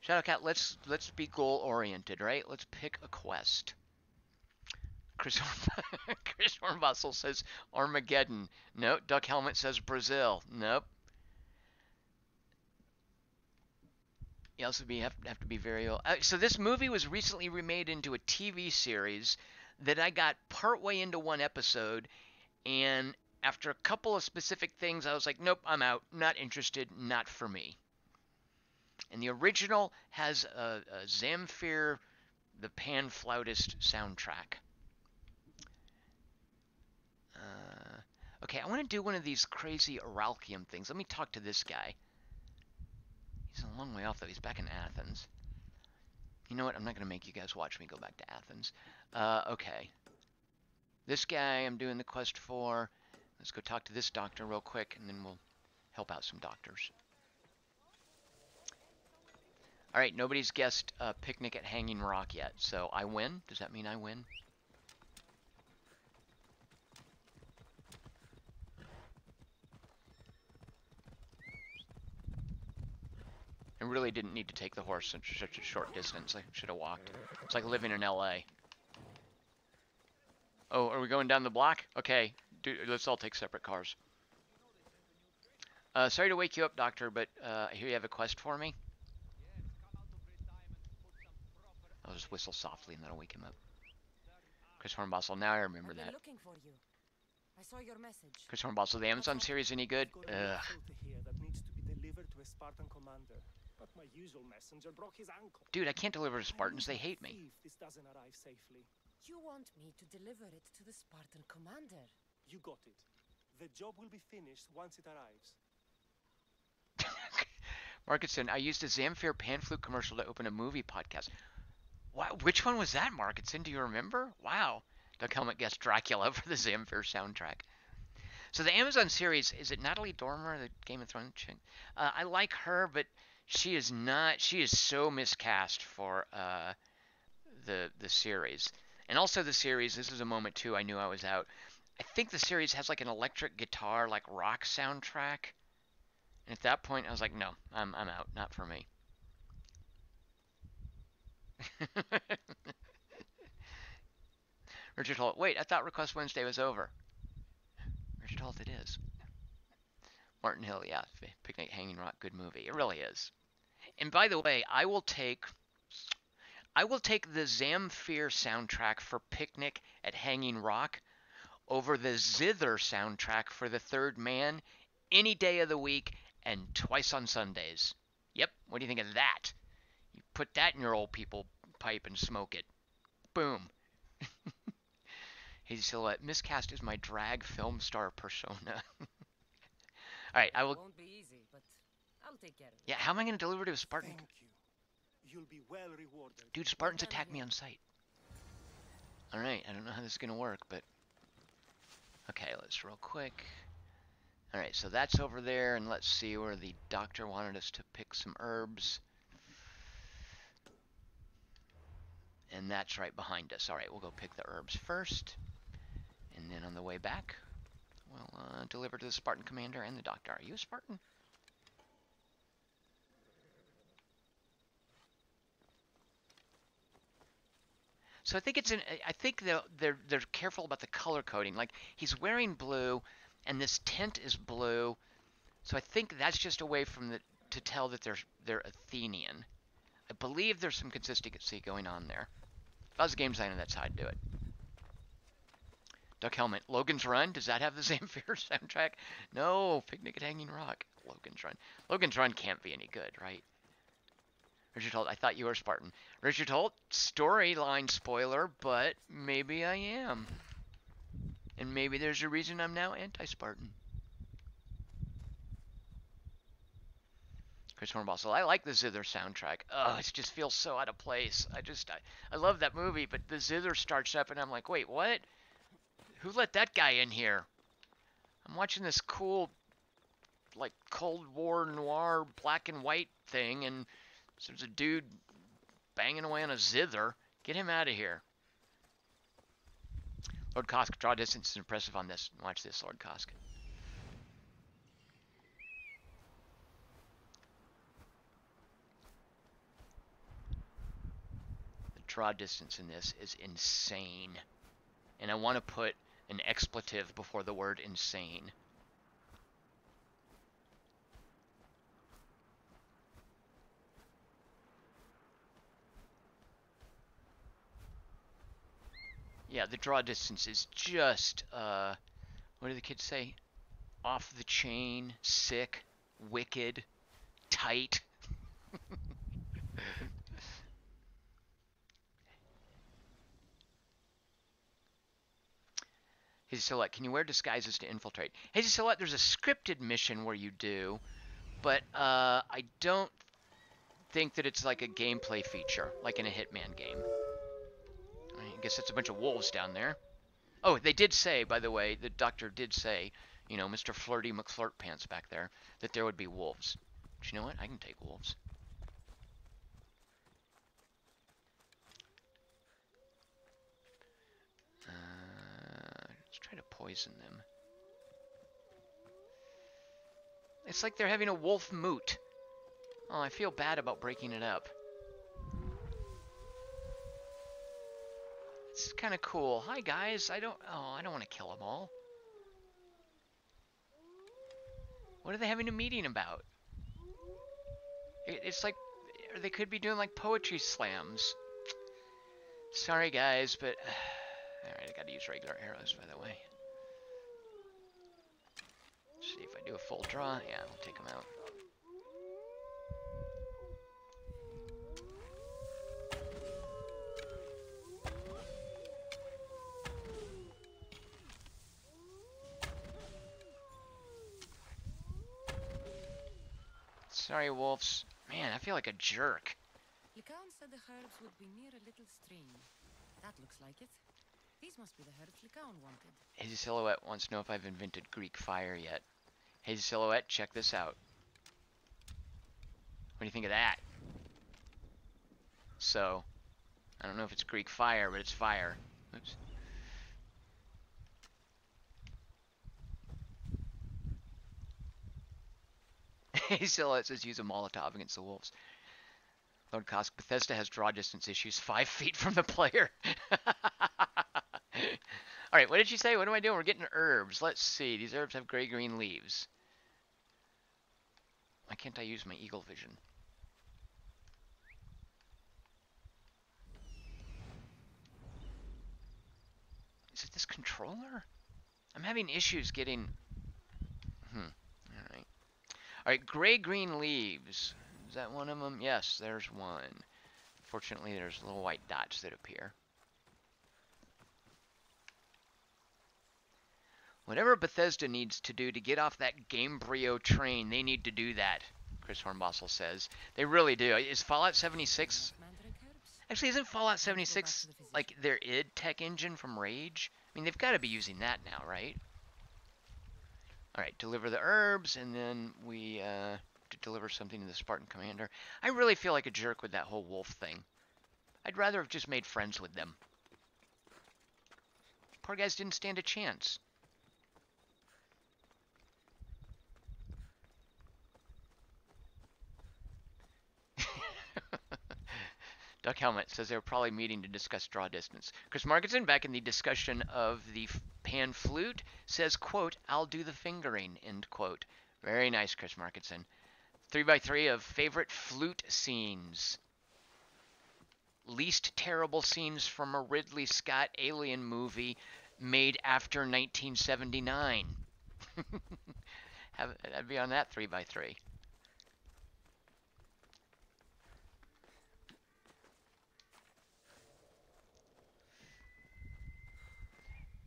Shadowcat, let's be goal-oriented, right? Let's pick a quest. Chris Hornbostel says Armageddon. Nope. Duck Helmet says Brazil. Nope. You also have to be very old. So this movie was recently remade into a TV series that I got partway into one episode, and after a couple of specific things, I was like, nope, I'm out. Not interested. Not for me. And the original has a Zamfir, the pan flautist soundtrack. Okay, I want to do one of these crazy Aralchium things. Let me talk to this guy. He's a long way off, though. He's back in Athens. You know what? I'm not going to make you guys watch me go back to Athens. Okay. This guy I'm doing the quest for. Let's go talk to this doctor real quick, and then we'll help out some doctors. Alright, nobody's guessed Picnic at Hanging Rock yet, so I win. Does that mean I win? I really didn't need to take the horse such a short distance. I should have walked. It's like living in LA. Oh, are we going down the block? Okay, let's all take separate cars. Sorry to wake you up, Doctor, but I hear you have a quest for me. I'll just whistle softly and that'll wake him up. Chris Hornbostel, now I remember that. Looking for you. I saw your message. Chris Hornbostel, the Amazon series any good? Got a message here that needs to be delivered to a Spartan commander, but my usual messenger broke his ankle. Dude, I can't deliver to Spartans. They hate me. If this doesn't arrive safely. You want me to deliver it to the Spartan commander? You got it. The job will be finished once it arrives. Marketson, I used a Zamfir pan flute commercial to open a movie podcast. Wow, which one was that, Marketson? Do you remember? Wow. Doug Helmet guessed Dracula for the Zamfir soundtrack. So the Amazon series, is it Natalie Dormer, the Game of Thrones chick? I like her, but she is not. She is so miscast for the series. And also the series, this is a moment too, I knew I was out. I think the series has like an electric guitar, like rock soundtrack. And at that point, I was like, no, I'm out. Not for me. Richard Holt, wait, I thought Request Wednesday was over. Richard Holt, it is. Martin Hill, yeah, Picnic Hanging Rock, good movie. It really is. And by the way, I will take the Zamfir soundtrack for Picnic at Hanging Rock over the Zither soundtrack for The Third Man any day of the week and twice on Sundays. Yep, what do you think of that? You put that in your old people pipe and smoke it. Boom. Hazy Silhouette, miscast is my drag film star persona. Alright, I will... Won't be easy, but I'll take care of it. Yeah, how am I going to deliver to a Spartan? Thank you. You'll be well rewarded. Dude, Spartans attack me on sight. Alright, I don't know how this is going to work, but... Okay, let's real quick. Alright, so that's over there, and let's see where the doctor wanted us to pick some herbs. And that's right behind us. Alright, we'll go pick the herbs first. And then on the way back, we'll deliver to the Spartan commander and the doctor. Are you a Spartan? So I think I think they're careful about the color coding. Like, he's wearing blue, and this tent is blue. So I think that's just a way to tell that they're Athenian. I believe there's some consistency going on there. If I was a game designer, that's how I'd do it. Duck Helmet, Logan's Run, does that have the Zamfir soundtrack? No, Picnic at Hanging Rock. Logan's Run. Logan's Run can't be any good, right? Richard Holt, I thought you were Spartan. Richard Holt, storyline spoiler, but maybe I am. And maybe there's a reason I'm now anti-Spartan. Chris Hornbostel, I like the Zither soundtrack. Oh, it just feels so out of place. I love that movie, but the Zither starts up and I'm like, wait, what? Who let that guy in here? I'm watching this cool, like, Cold War noir black and white thing, and there's a dude banging away on a Zither. Get him out of here. Lord Kosk, draw distance is impressive on this. Watch this, Lord Kosk. The draw distance in this is insane. And I want to put an expletive before the word insane. Yeah, the draw distance is just, what do the kids say? Off the chain, sick, wicked, tight. Hazy Silhouette, can you wear disguises to infiltrate? Hazy Silhouette, there's a scripted mission where you do, but I don't think that it's like a gameplay feature, like in a Hitman game. I guess it's a bunch of wolves down there. Oh, they did say, by the way, the doctor did say, you know, Mr. Flirty McFlirtpants back there, that there would be wolves. But you know what? I can take wolves. Let's try to poison them. It's like they're having a wolf moot. Oh, I feel bad about breaking it up. It's kind of cool. Hi guys, I don't want to kill them all. What are they having a meeting about? It's like they could be doing like poetry slams. Sorry guys, but alright, I gotta use regular arrows, by the way. See if I do a full draw. Yeah, I'll take them out. Sorry, wolves. Man, I feel like a jerk. Lycaon said the herbs would be near a little stream. That looks like it. These must be the herbs Lycaon wanted. Hazy Silhouette wants to know if I've invented Greek fire yet. Hazy Silhouette, check this out. What do you think of that? So, I don't know if it's Greek fire, but it's fire. Oops. Hazy Silhouette says use a Molotov against the wolves. Lord Kosk, Bethesda has draw distance issues 5 feet from the player. Alright, what did she say? What am I doing? We're getting herbs. Let's see. These herbs have gray-green leaves. Why can't I use my eagle vision? Is it this controller? I'm having issues getting... Alright. Alright, gray-green leaves. Is that one of them? Yes, there's one. Fortunately, there's little white dots that appear. Whatever Bethesda needs to do to get off that Gamebryo train, they need to do that, Chris Hornbossel says. They really do. Is Fallout 76... Actually, isn't Fallout 76 like their id tech engine from Rage? I mean, they've got to be using that now, right? Alright, deliver the herbs, and then we deliver something to the Spartan commander. I really feel like a jerk with that whole wolf thing. I'd rather have just made friends with them. Poor guys didn't stand a chance. Duck Helmet says they were probably meeting to discuss draw distance. Chris Markinson, back in the discussion of the pan flute, says, quote, I'll do the fingering, end quote. Very nice, Chris Markinson. 3x3 of favorite flute scenes. Least terrible scenes from a Ridley Scott alien movie made after 1979. I'd be on that 3x3.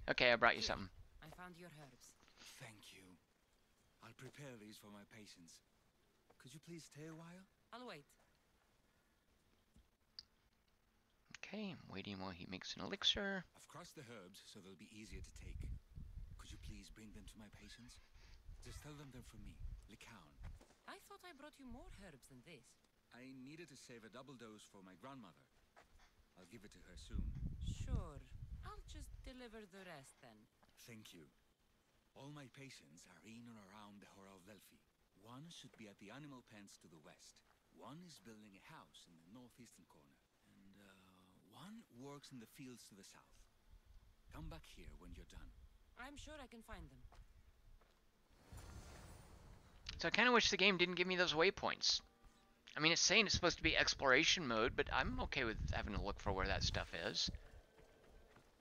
Okay, I brought you something. I found your herbs. Thank you. I'll prepare these for my patients. Could you please stay a while? I'll wait. Okay, I'm waiting while he makes an elixir. I've crossed the herbs so they'll be easier to take. Could you please bring them to my patients? Just tell them they're for me, Lycaon. I thought I brought you more herbs than this. I needed to save a double dose for my grandmother. I'll give it to her soon. Sure. I'll just deliver the rest then. Thank you. All my patients are in or around the Hora of Delphi. One should be at the animal pens to the west. One is building a house in the northeastern corner. And one works in the fields to the south. Come back here when you're done. I'm sure I can find them. So I kind of wish the game didn't give me those waypoints. I mean, it's saying it's supposed to be exploration mode, but I'm okay with having to look for where that stuff is.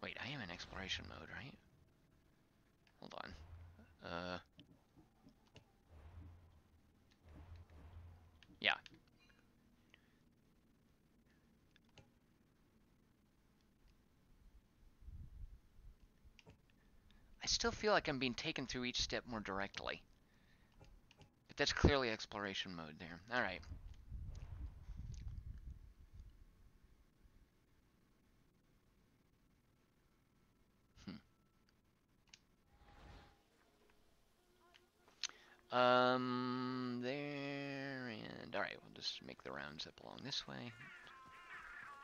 Wait, I am in exploration mode, right? Hold on. Yeah. still feel like I'm being taken through each step more directly. But that's clearly exploration mode there. Alright. There and alright, we'll just make the rounds up along this way.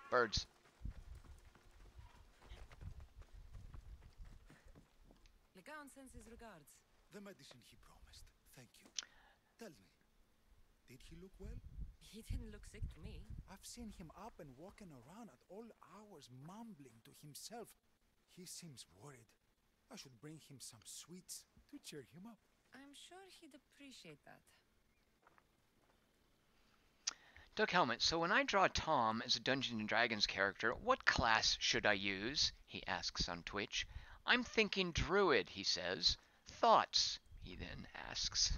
Birds. Legaon sends his regards. The medicine he promised. Thank you. Tell me, did he look well? He didn't look sick to me. I've seen him up and walking around at all hours, mumbling to himself. He seems worried. I should bring him some sweets to cheer him up. I'm sure he'd appreciate that. Duck Helmet, so when I draw Tom as a Dungeons & Dragons character, what class should I use? He asks on Twitch. I'm thinking Druid, he says. Thoughts? He then asks.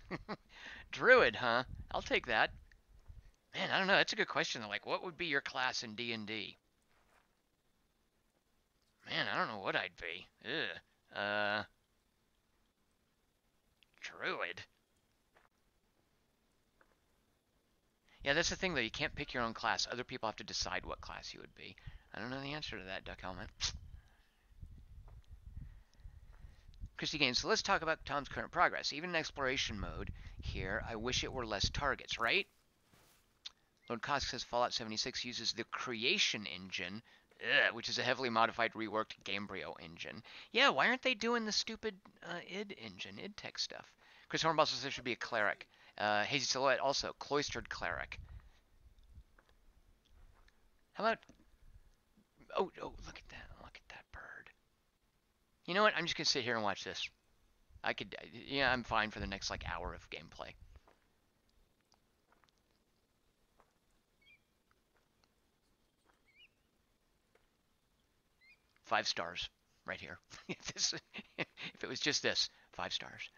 Druid, huh? I'll take that. Man, I don't know. That's a good question. Like, what would be your class in D&D? Man, I don't know what I'd be. Ugh. Druid. Yeah, that's the thing, though. You can't pick your own class. Other people have to decide what class you would be. I don't know the answer to that, Duck Helmet. Christy Gaines, so let's talk about Tom's current progress. Even in exploration mode here, I wish it were less targets, right? Lord Kosk says Fallout 76 uses the Creation Engine, which is a heavily modified, reworked Gamebryo engine. Yeah, why aren't they doing the stupid id engine, id tech stuff? Chris Hornball says there should be a cleric. Hazy Silhouette also, cloistered cleric. How about... Oh, look at that. Look at that bird. You know what? I'm just going to sit here and watch this. Yeah, I'm fine for the next, like, hour of gameplay. Five stars right here. If it was just this, 5 stars.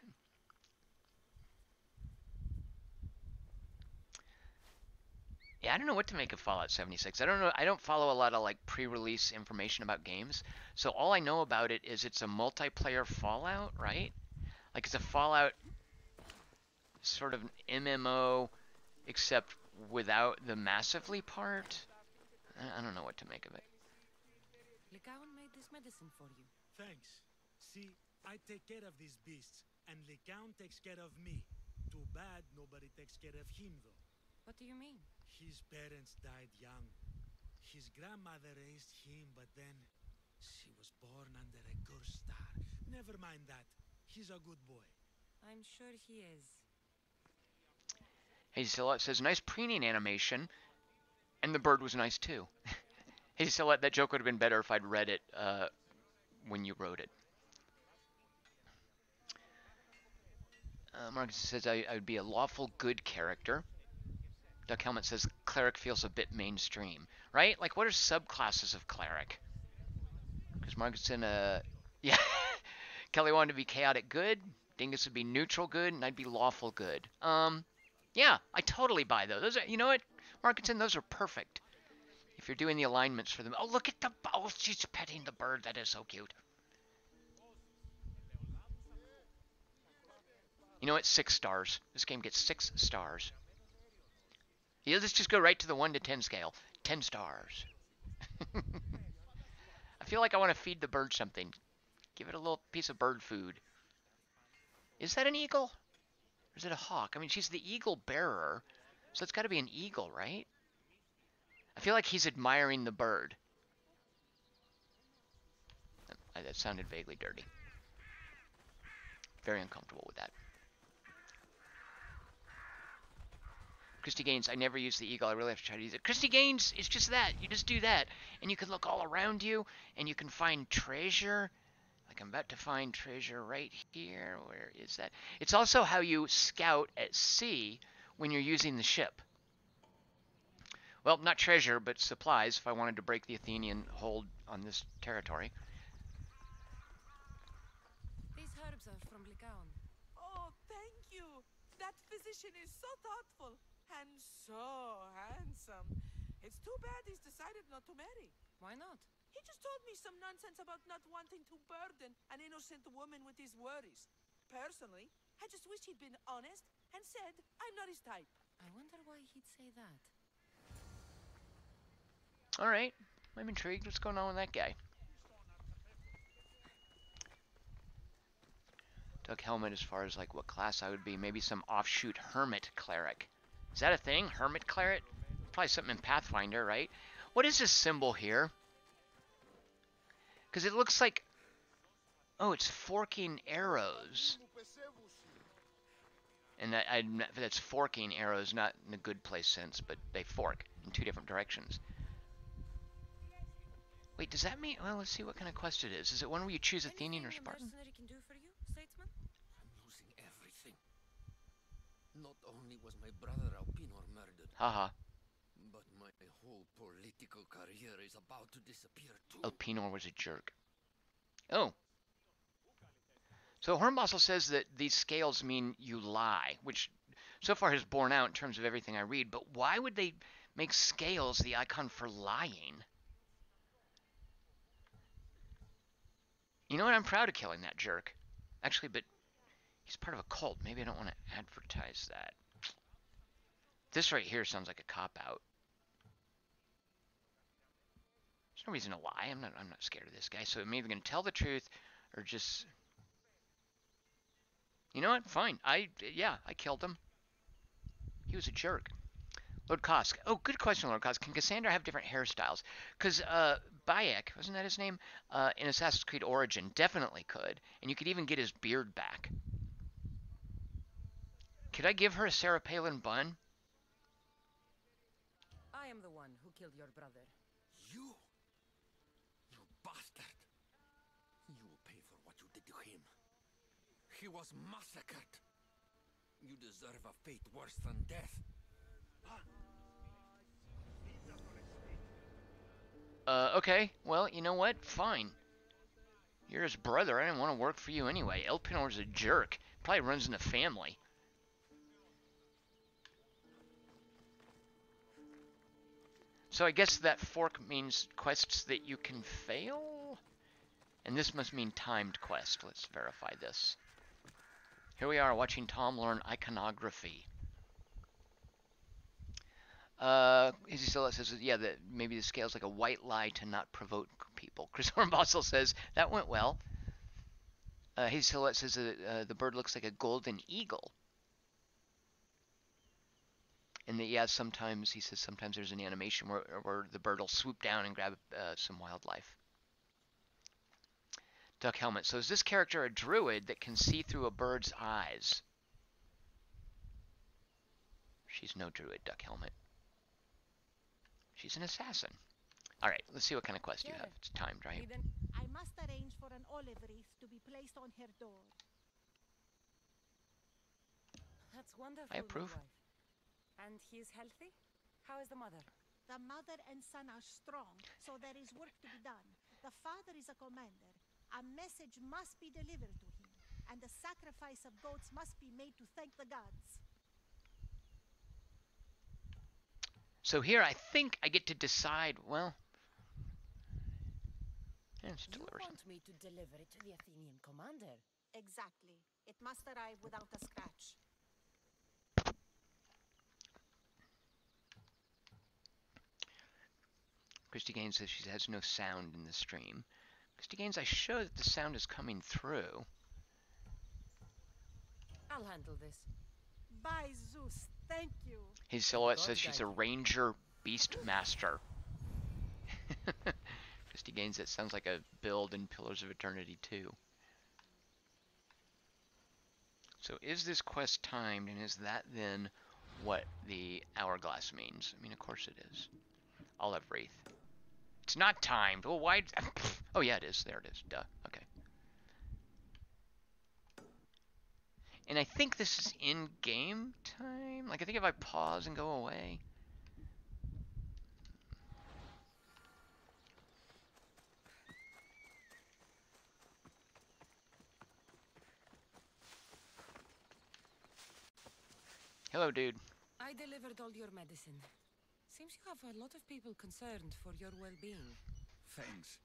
Yeah, I don't know what to make of Fallout 76. I don't know. I don't follow a lot of like pre-release information about games. So all I know about it is it's a multiplayer Fallout, right? Like it's a Fallout sort of MMO except without the massively part. I don't know what to make of it. Legaon made this medicine for you. Thanks. See, I take care of these beasts, and Legaon takes care of me. Too bad nobody takes care of him, though. What do you mean? His parents died young. His grandmother raised him, but then she was born under a cursed star. Never mind that. He's a good boy. I'm sure he is. Hey, Silhouette says, nice preening animation. And the bird was nice, too. Hey, Silhouette, that joke would have been better if I'd read it when you wrote it. Marcus says, I would be a lawful good character. Duck Helmet says, cleric feels a bit mainstream. Right? Like, what are subclasses of cleric? Because Marcusson, yeah. Kelly wanted to be chaotic good. Dingus would be neutral good, and I'd be lawful good. Yeah, I totally buy those. Those are, you know what, Markinson, those are perfect. If you're doing the alignments for them. Oh, look at the... Oh, she's petting the bird. That is so cute. You know what? 6 stars. This game gets 6 stars. Yeah, let's just go right to the 1 to 10 scale. 10 stars. I feel like I want to feed the bird something. Give it a little piece of bird food. Is that an eagle? Or is it a hawk? I mean, she's the eagle bearer. So it's got to be an eagle, right? I feel like he's admiring the bird. That sounded vaguely dirty. Very uncomfortable with that. Christy Gaines, I never use the eagle. I really have to try to use it. Christy Gaines, it's just that. You just do that. And you can look all around you. And you can find treasure. Like I'm about to find treasure right here. Where is that? It's also how you scout at sea when you're using the ship. Well, not treasure, but supplies if I wanted to break the Athenian hold on this territory. These herbs are from Legaon. Oh, thank you. That physician is so thoughtful and so handsome. It's too bad he's decided not to marry. Why not? He just told me some nonsense about not wanting to burden an innocent woman with his worries. Personally, I just wish he'd been honest and said I'm not his type. I wonder why he'd say that. Alright, I'm intrigued. What's going on with that guy? Doug Helmet, as far as like what class I would be, maybe some offshoot hermit cleric. Is that a thing? Hermit cleric? Probably something in Pathfinder, right? What is this symbol here? Because it looks like... Oh, it's forking arrows. And that's forking arrows, not in the good place sense, but they fork in two different directions. Wait, does that mean... Well, let's see what kind of quest it is. Is it one where you choose Athenian or Spartan? Can do for you, statesman? I'm losing everything. Not only was my brother Alpinor murdered, Haha. but my whole political career is about to disappear too. Alpinor was a jerk. Oh. So Hornbostel says that these scales mean you lie, which so far has borne out in terms of everything I read, but why would they make scales the icon for lying? You know what? I'm proud of killing that jerk. Actually, but he's part of a cult. Maybe I don't want to advertise that. This right here sounds like a cop-out. There's no reason to lie. I'm not scared of this guy. So I'm either going to tell the truth or just... You know what? Fine. Yeah, I killed him. He was a jerk. Lord Kosk. Oh, good question, Lord Kosk. Can Cassandra have different hairstyles? Because Bayek, wasn't that his name? In Assassin's Creed Origin, definitely could. And you could even get his beard back. Could I give her a Sarah Palin bun? I am the one who killed your brother. You bastard! You will pay for what you did to him. He was massacred. You deserve a fate worse than death. Okay. Well, you know what? Fine. You're his brother. I didn't want to work for you anyway. Elpinor's a jerk. Probably runs in the family. So I guess that fork means quests that you can fail? And this must mean timed quest. Let's verify this. Here we are watching Tom learn iconography. Izzy Silla says, yeah, that maybe the scale's like a white lie to not provoke people. Chris Hornbostel says, that went well. Izzy Silla says the bird looks like a golden eagle. And that, yeah, sometimes, he says, sometimes there's an animation where the bird will swoop down and grab some wildlife. Duck Helmet. So is this character a druid that can see through a bird's eyes? She's no druid, Duck Helmet. She's an assassin. Alright, let's see what kind of quest you have. It's timed, right? I must arrange for an olive wreath to be placed on her door. That's wonderful. I approve. Midwife. And he is healthy? How is the mother? The mother and son are strong, so there is work to be done. The father is a commander. A message must be delivered to him, and the sacrifice of goats must be made to thank the gods. So here I think I get to decide, well... You want me to deliver it to the Athenian commander? Exactly. It must arrive without a scratch. Christy Gaines says she has no sound in the stream. Christy Gaines, I show that the sound is coming through. I'll handle this. By Zeus, thank you. His silhouette says she's a ranger beastmaster. Christy Gaines, that sounds like a build in Pillars of Eternity 2. So is this quest timed, and is that then what the hourglass means? I mean, of course it is. Olive Wreath. It's not timed. Well, why? Oh, yeah, it is. There it is. Duh. Okay. And I think this is in-game time. Like, I think if I pause and go away. Hello, dude. I delivered all your medicine. Seems you have a lot of people concerned for your well-being. Thanks.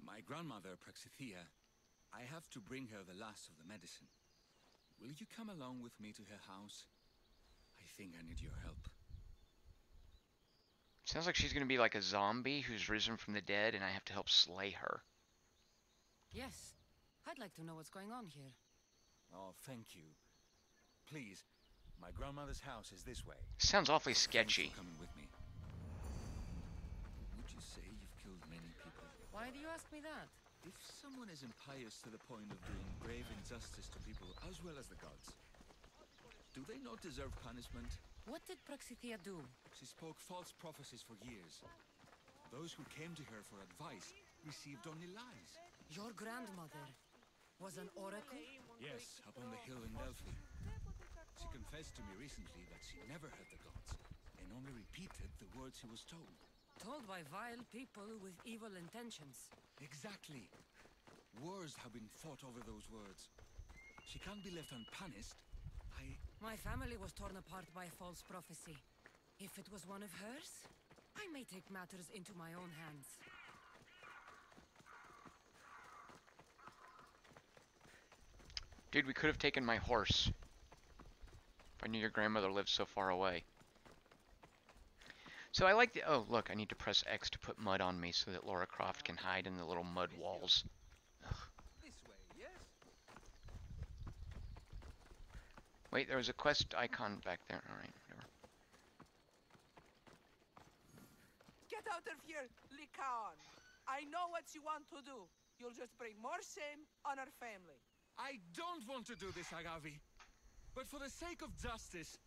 My grandmother, Praxithea, I have to bring her the last of the medicine. Will you come along with me to her house? I think I need your help. Sounds like she's gonna be like a zombie who's risen from the dead, and I have to help slay her. Yes. I'd like to know what's going on here. Oh, thank you. Please, my grandmother's house is this way. Sounds awfully Thanks sketchy. for coming with me. Would you say you've killed many people? Why do you ask me that? If someone is impious to the point of doing grave injustice to people as well as the gods, do they not deserve punishment? What did Praxithea do? She spoke false prophecies for years. Those who came to her for advice received only lies. Your grandmother was an oracle? Yes, up on the hill in Delphi. She confessed to me recently that she never heard the gods, and only repeated the words she was told. Told by vile people with evil intentions. Exactly. Wars have been fought over those words. She can't be left unpunished. My family was torn apart by false prophecy. If it was one of hers, I may take matters into my own hands. Dude, we could have taken my horse. If I knew your grandmother lived so far away. So I like the... Oh, look, I need to press X to put mud on me so that Lara Croft can hide in the little mud walls. Ugh. This way, yes? Wait, there was a quest icon back there. Alright, whatever. Get out of here, Lycaon. I know what you want to do. You'll just bring more shame on our family. I don't want to do this, Agavi. But for the sake of justice,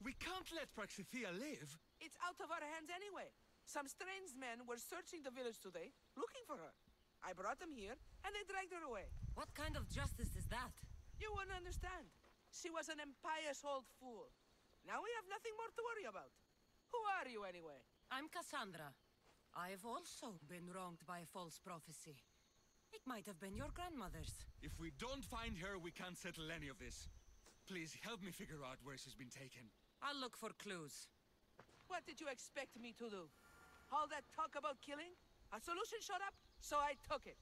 we can't let Praxithea live. It's out of our hands anyway. Some strange men were searching the village today, looking for her. I brought them here, and they dragged her away. What kind of justice is that? You wouldn't understand. She was an impious old fool. Now we have nothing more to worry about. Who are you, anyway? I'm Cassandra. I've also been wronged by false prophecy. It might have been your grandmother's. If we don't find her, we can't settle any of this. Please help me figure out where she's been taken. I'll look for clues. What did you expect me to do? All that talk about killing? A solution showed up, so I took it.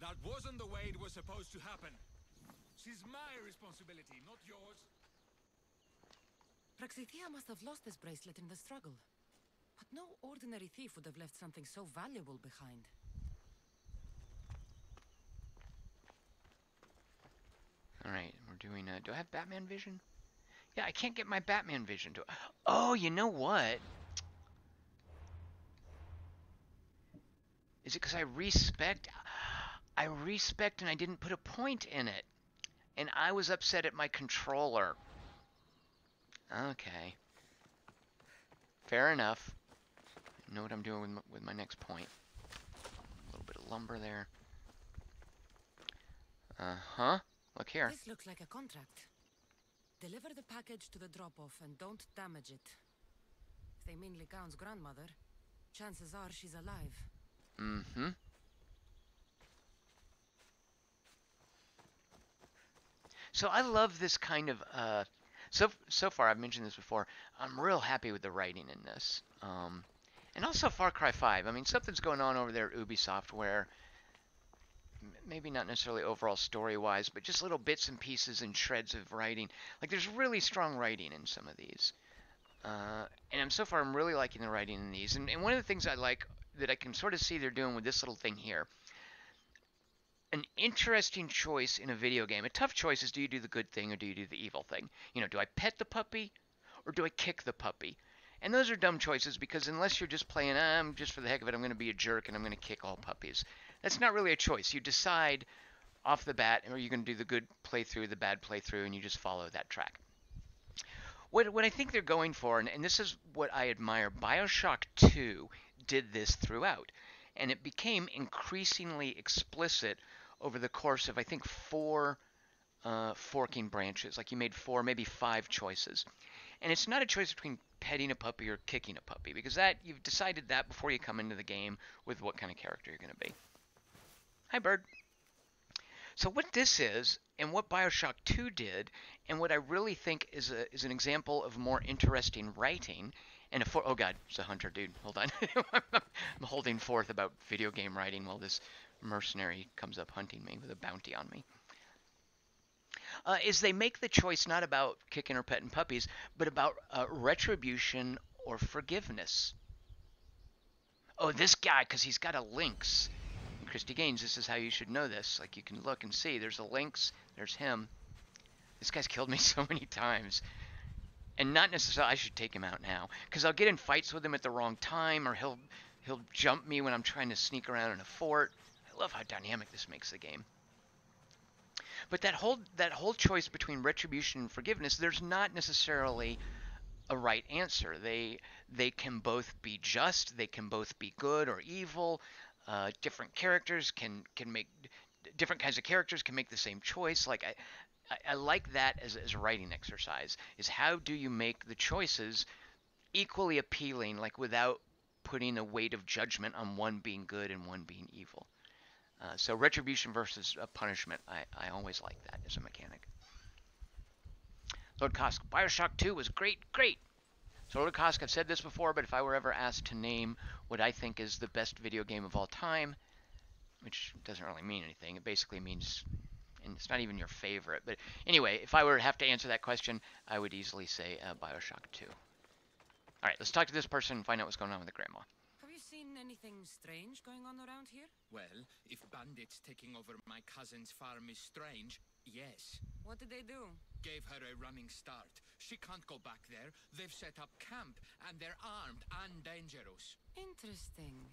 That wasn't the way it was supposed to happen. She's my responsibility, not yours. Praxithea must have lost this bracelet in the struggle. But no ordinary thief would have left something so valuable behind. Alright, we're doing... do I have Batman vision? Yeah, I can't get my Batman vision to... Oh, you know what? Is it because I respect... I respect and I didn't put a point in it. And I was upset at my controller. Okay. Fair enough. I know what I'm doing with my next point. A little bit of lumber there. Uh-huh. Look here. This looks like a contract. Deliver the package to the drop-off and don't damage it. If they mean Lycaon's grandmother, chances are she's alive. Mm-hmm. So I love this kind of, so far, I've mentioned this before, I'm real happy with the writing in this. And also Far Cry 5. I mean, something's going on over there at Ubisoft where, maybe not necessarily overall story-wise, but just little bits and pieces and shreds of writing. Like, there's really strong writing in some of these. And so far, I'm really liking the writing in these. And one of the things I like, that I can sort of see they're doing with this little thing here, an interesting choice in a video game. A tough choice is, do you do the good thing or do you do the evil thing? You know, do I pet the puppy or do I kick the puppy? And those are dumb choices because unless you're just playing, just for the heck of it, I'm going to be a jerk and I'm going to kick all puppies. That's not really a choice. You decide off the bat, are you going to do the good playthrough, the bad playthrough, and you just follow that track. What I think they're going for, and this is what I admire, BioShock 2 did this throughout. And it became increasingly explicit over the course of, I think, 4 forking branches. Like you made 4, maybe 5 choices. And it's not a choice between petting a puppy or kicking a puppy, because that you've decided that before you come into the game with what kind of character you're going to be. Hi, bird. So what this is, and what Bioshock 2 did, and what I really think is an example of more interesting writing, and oh god, it's a hunter, dude. Hold on. I'm holding forth about video game writing while this mercenary comes up hunting me with a bounty on me. Is they make the choice not about kicking or petting puppies, but about retribution or forgiveness. Oh, this guy, because he's got a lynx. Christy Gaines, this is how you should know this. Like, you can look and see. There's a lynx. There's him. This guy's killed me so many times. And not necessarily, I should take him out now. Because I'll get in fights with him at the wrong time, or he'll jump me when I'm trying to sneak around in a fort. I love how dynamic this makes the game. But that whole choice between retribution and forgiveness, there's not necessarily a right answer. They can both be just, they can both be good or evil. Different characters can make different kinds of characters can make the same choice. Like I like that as a writing exercise. Is how do you make the choices equally appealing, like without putting a weight of judgment on one being good and one being evil. So retribution versus punishment, I always like that as a mechanic. Lord Kosk, Bioshock 2 was great. So Lord Kosk, I've said this before, but if I were ever asked to name what I think is the best video game of all time, which doesn't really mean anything, it basically means, and it's not even your favorite, but anyway, if I were to have to answer that question, I would easily say Bioshock 2. Alright, let's talk to this person and find out what's going on with the grandma. Have you seen anything strange going on around here? Well, if bandits taking over my cousin's farm is strange, yes. What did they do? Gave her a running start. She can't go back there. They've set up camp, and they're armed and dangerous. Interesting.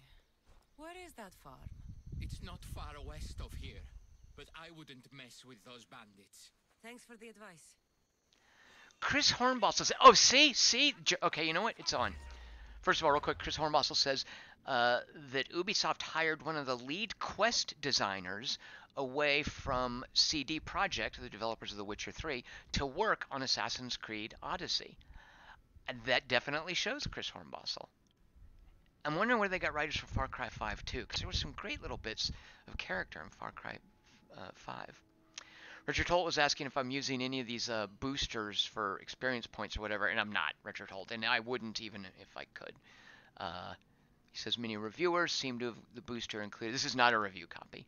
Where is that farm? It's not far west of here, but I wouldn't mess with those bandits. Thanks for the advice. Chris Hornbostel says, oh, see? Okay, you know what? It's on. First of all, real quick, Chris Hornbostel says that Ubisoft hired one of the lead quest designers away from CD Projekt, the developers of The Witcher 3, to work on Assassin's Creed Odyssey. And that definitely shows Chris Hornbostel. I'm wondering where they got writers for Far Cry 5 too, because there were some great little bits of character in Far Cry 5. Richard Holt was asking if I'm using any of these boosters for experience points or whatever, and I'm not, Richard Holt, and I wouldn't even if I could. He says many reviewers seem to have the booster included. This is not a review copy.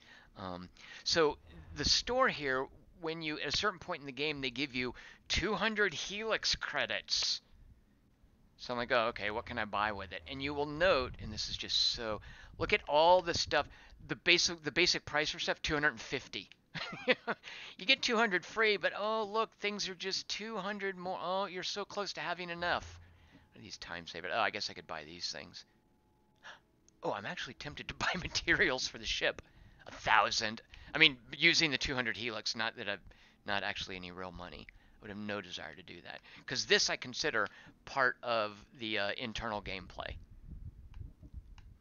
So the store here, when you, at a certain point in the game, they give you 200 Helix credits. So I'm like, oh, okay, what can I buy with it? And you will note, and this is just so, look at all the stuff, the basic price for stuff, 250. You get 200 free, but oh, look, things are just 200 more. Oh, you're so close to having enough. What are these time savers? Oh, I guess I could buy these things. Oh, I'm actually tempted to buy materials for the ship. 1,000. I mean, using the 200 Helix, not actually any real money. I would have no desire to do that. Because this I consider part of the internal gameplay.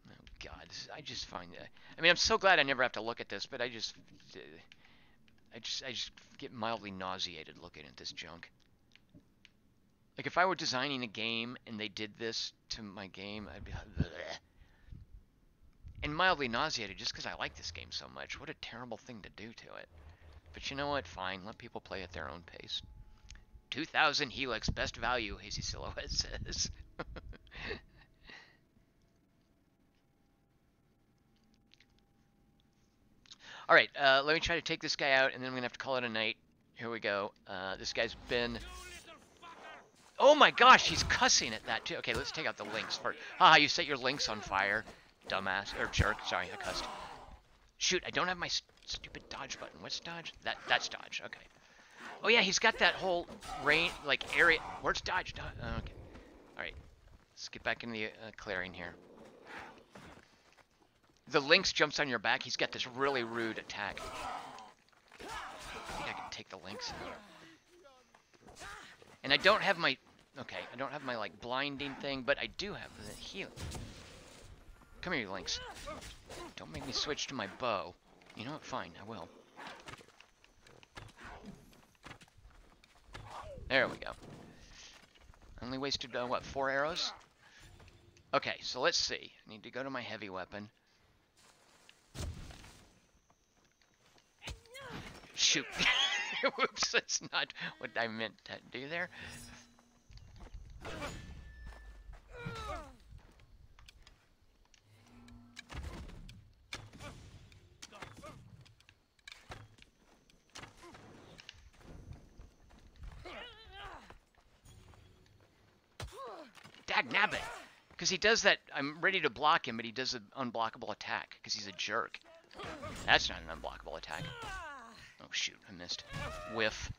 Oh, God. I just find that... I mean, I'm so glad I never have to look at this, but I just get mildly nauseated looking at this junk. Like, if I were designing a game and they did this to my game, I'd be bleh. And mildly nauseated just because I like this game so much. What a terrible thing to do to it. But you know what? Fine. Let people play at their own pace. 2,000 Helix, best value, Hazy Silhouette says. Alright, let me try to take this guy out, and then I'm going to have to call it a night. Here we go. This guy's been... Oh my gosh, he's cussing at that too. Okay, let's take out the links first. Haha, you set your links on fire. Dumbass. Or jerk. Sorry, I cussed. Shoot, I don't have my stupid dodge button. What's dodge? That's dodge. Okay. Oh yeah, he's got that whole range, like, area. Where's dodge? Okay. Alright. Let's get back in the clearing here. The lynx jumps on your back. He's got this really rude attack. I think I can take the lynx out. And I don't have my... Okay, I don't have my, like, blinding thing, but I do have the healing. Come here, you lynx. Don't make me switch to my bow. You know what? Fine, I will. There we go. Only wasted, what, 4 arrows? Okay, so let's see. I need to go to my heavy weapon. shoot. Whoops, that's not what I meant to do there. Dagnabbit! Because he does that, I'm ready to block him, but he does an unblockable attack, because he's a jerk. That's not an unblockable attack. Oh shoot, I missed. Whiff.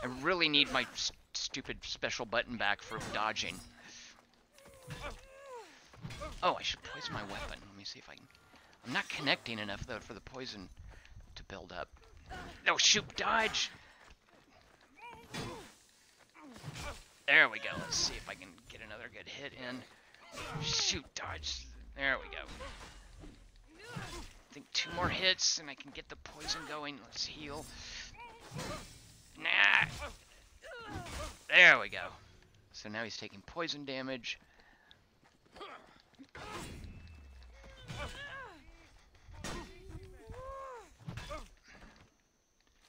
I really need my stupid special button back for dodging. Oh, I should poison my weapon. Let me see if I can... I'm not connecting enough, though, for the poison to build up. No, shoot, dodge! There we go. Let's see if I can get another good hit in. Shoot, dodge. There we go. I think 2 more hits and I can get the poison going. Let's heal. Nah. There we go. So now he's taking poison damage.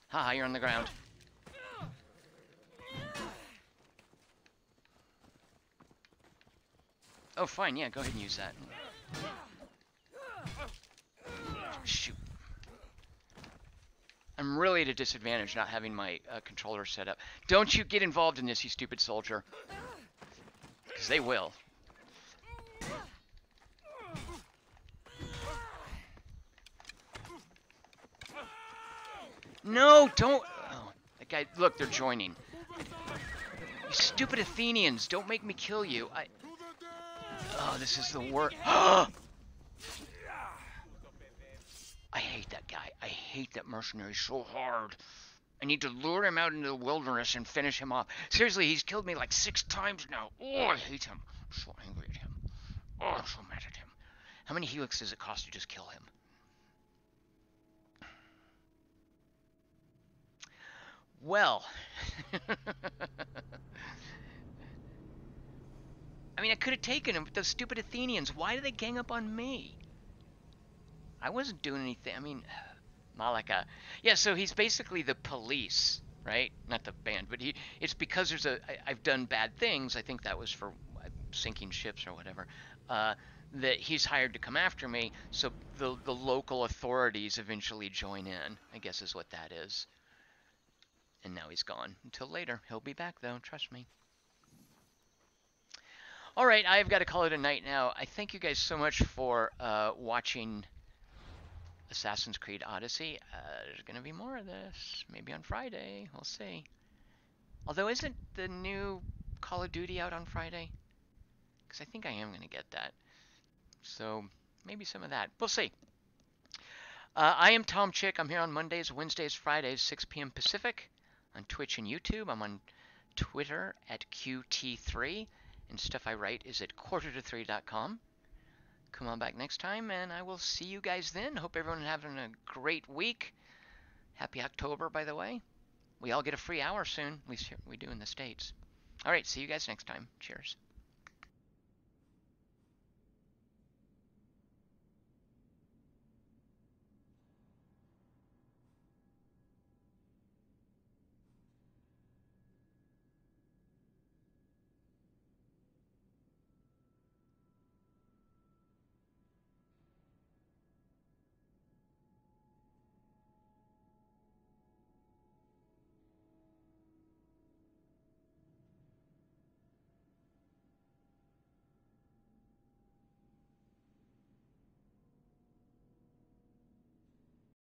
Haha, you're on the ground. Oh, fine, yeah, go ahead and use that. Shoot. I'm really at a disadvantage not having my controller set up. Don't you get involved in this, you stupid soldier. Because they will. No, don't... Oh, that guy... Look, they're joining. You stupid Athenians, don't make me kill you. Oh, this is the worst. I hate that guy. I hate that mercenary so hard. I need to lure him out into the wilderness and finish him off. Seriously, he's killed me like 6 times now. Oh, I hate him. I'm so angry at him. Oh, I'm so mad at him. How many helix does it cost to just kill him? Well... I mean, I could have taken him, but those stupid Athenians, why do they gang up on me? I wasn't doing anything. I mean, Malika. Yeah, so he's basically the police, right? Not the band, but it's because I've done bad things. I think that was for sinking ships or whatever. That he's hired to come after me, so the local authorities eventually join in, I guess is what that is. And now he's gone. Until later. He'll be back, though. Trust me. Alright, I've got to call it a night now. I thank you guys so much for watching Assassin's Creed Odyssey. There's going to be more of this. Maybe on Friday. We'll see. Although, isn't the new Call of Duty out on Friday? Because I think I am going to get that. So, maybe some of that. We'll see. I am Tom Chick. I'm here on Mondays, Wednesdays, Fridays, 6 p.m. Pacific. On Twitch and YouTube. I'm on Twitter at QT3. And stuff I write is at quarterto3.com. Come on back next time, and I will see you guys then. Hope everyone having a great week. Happy October, by the way. We all get a free hour soon. At least here we do in the States. All right, see you guys next time. Cheers.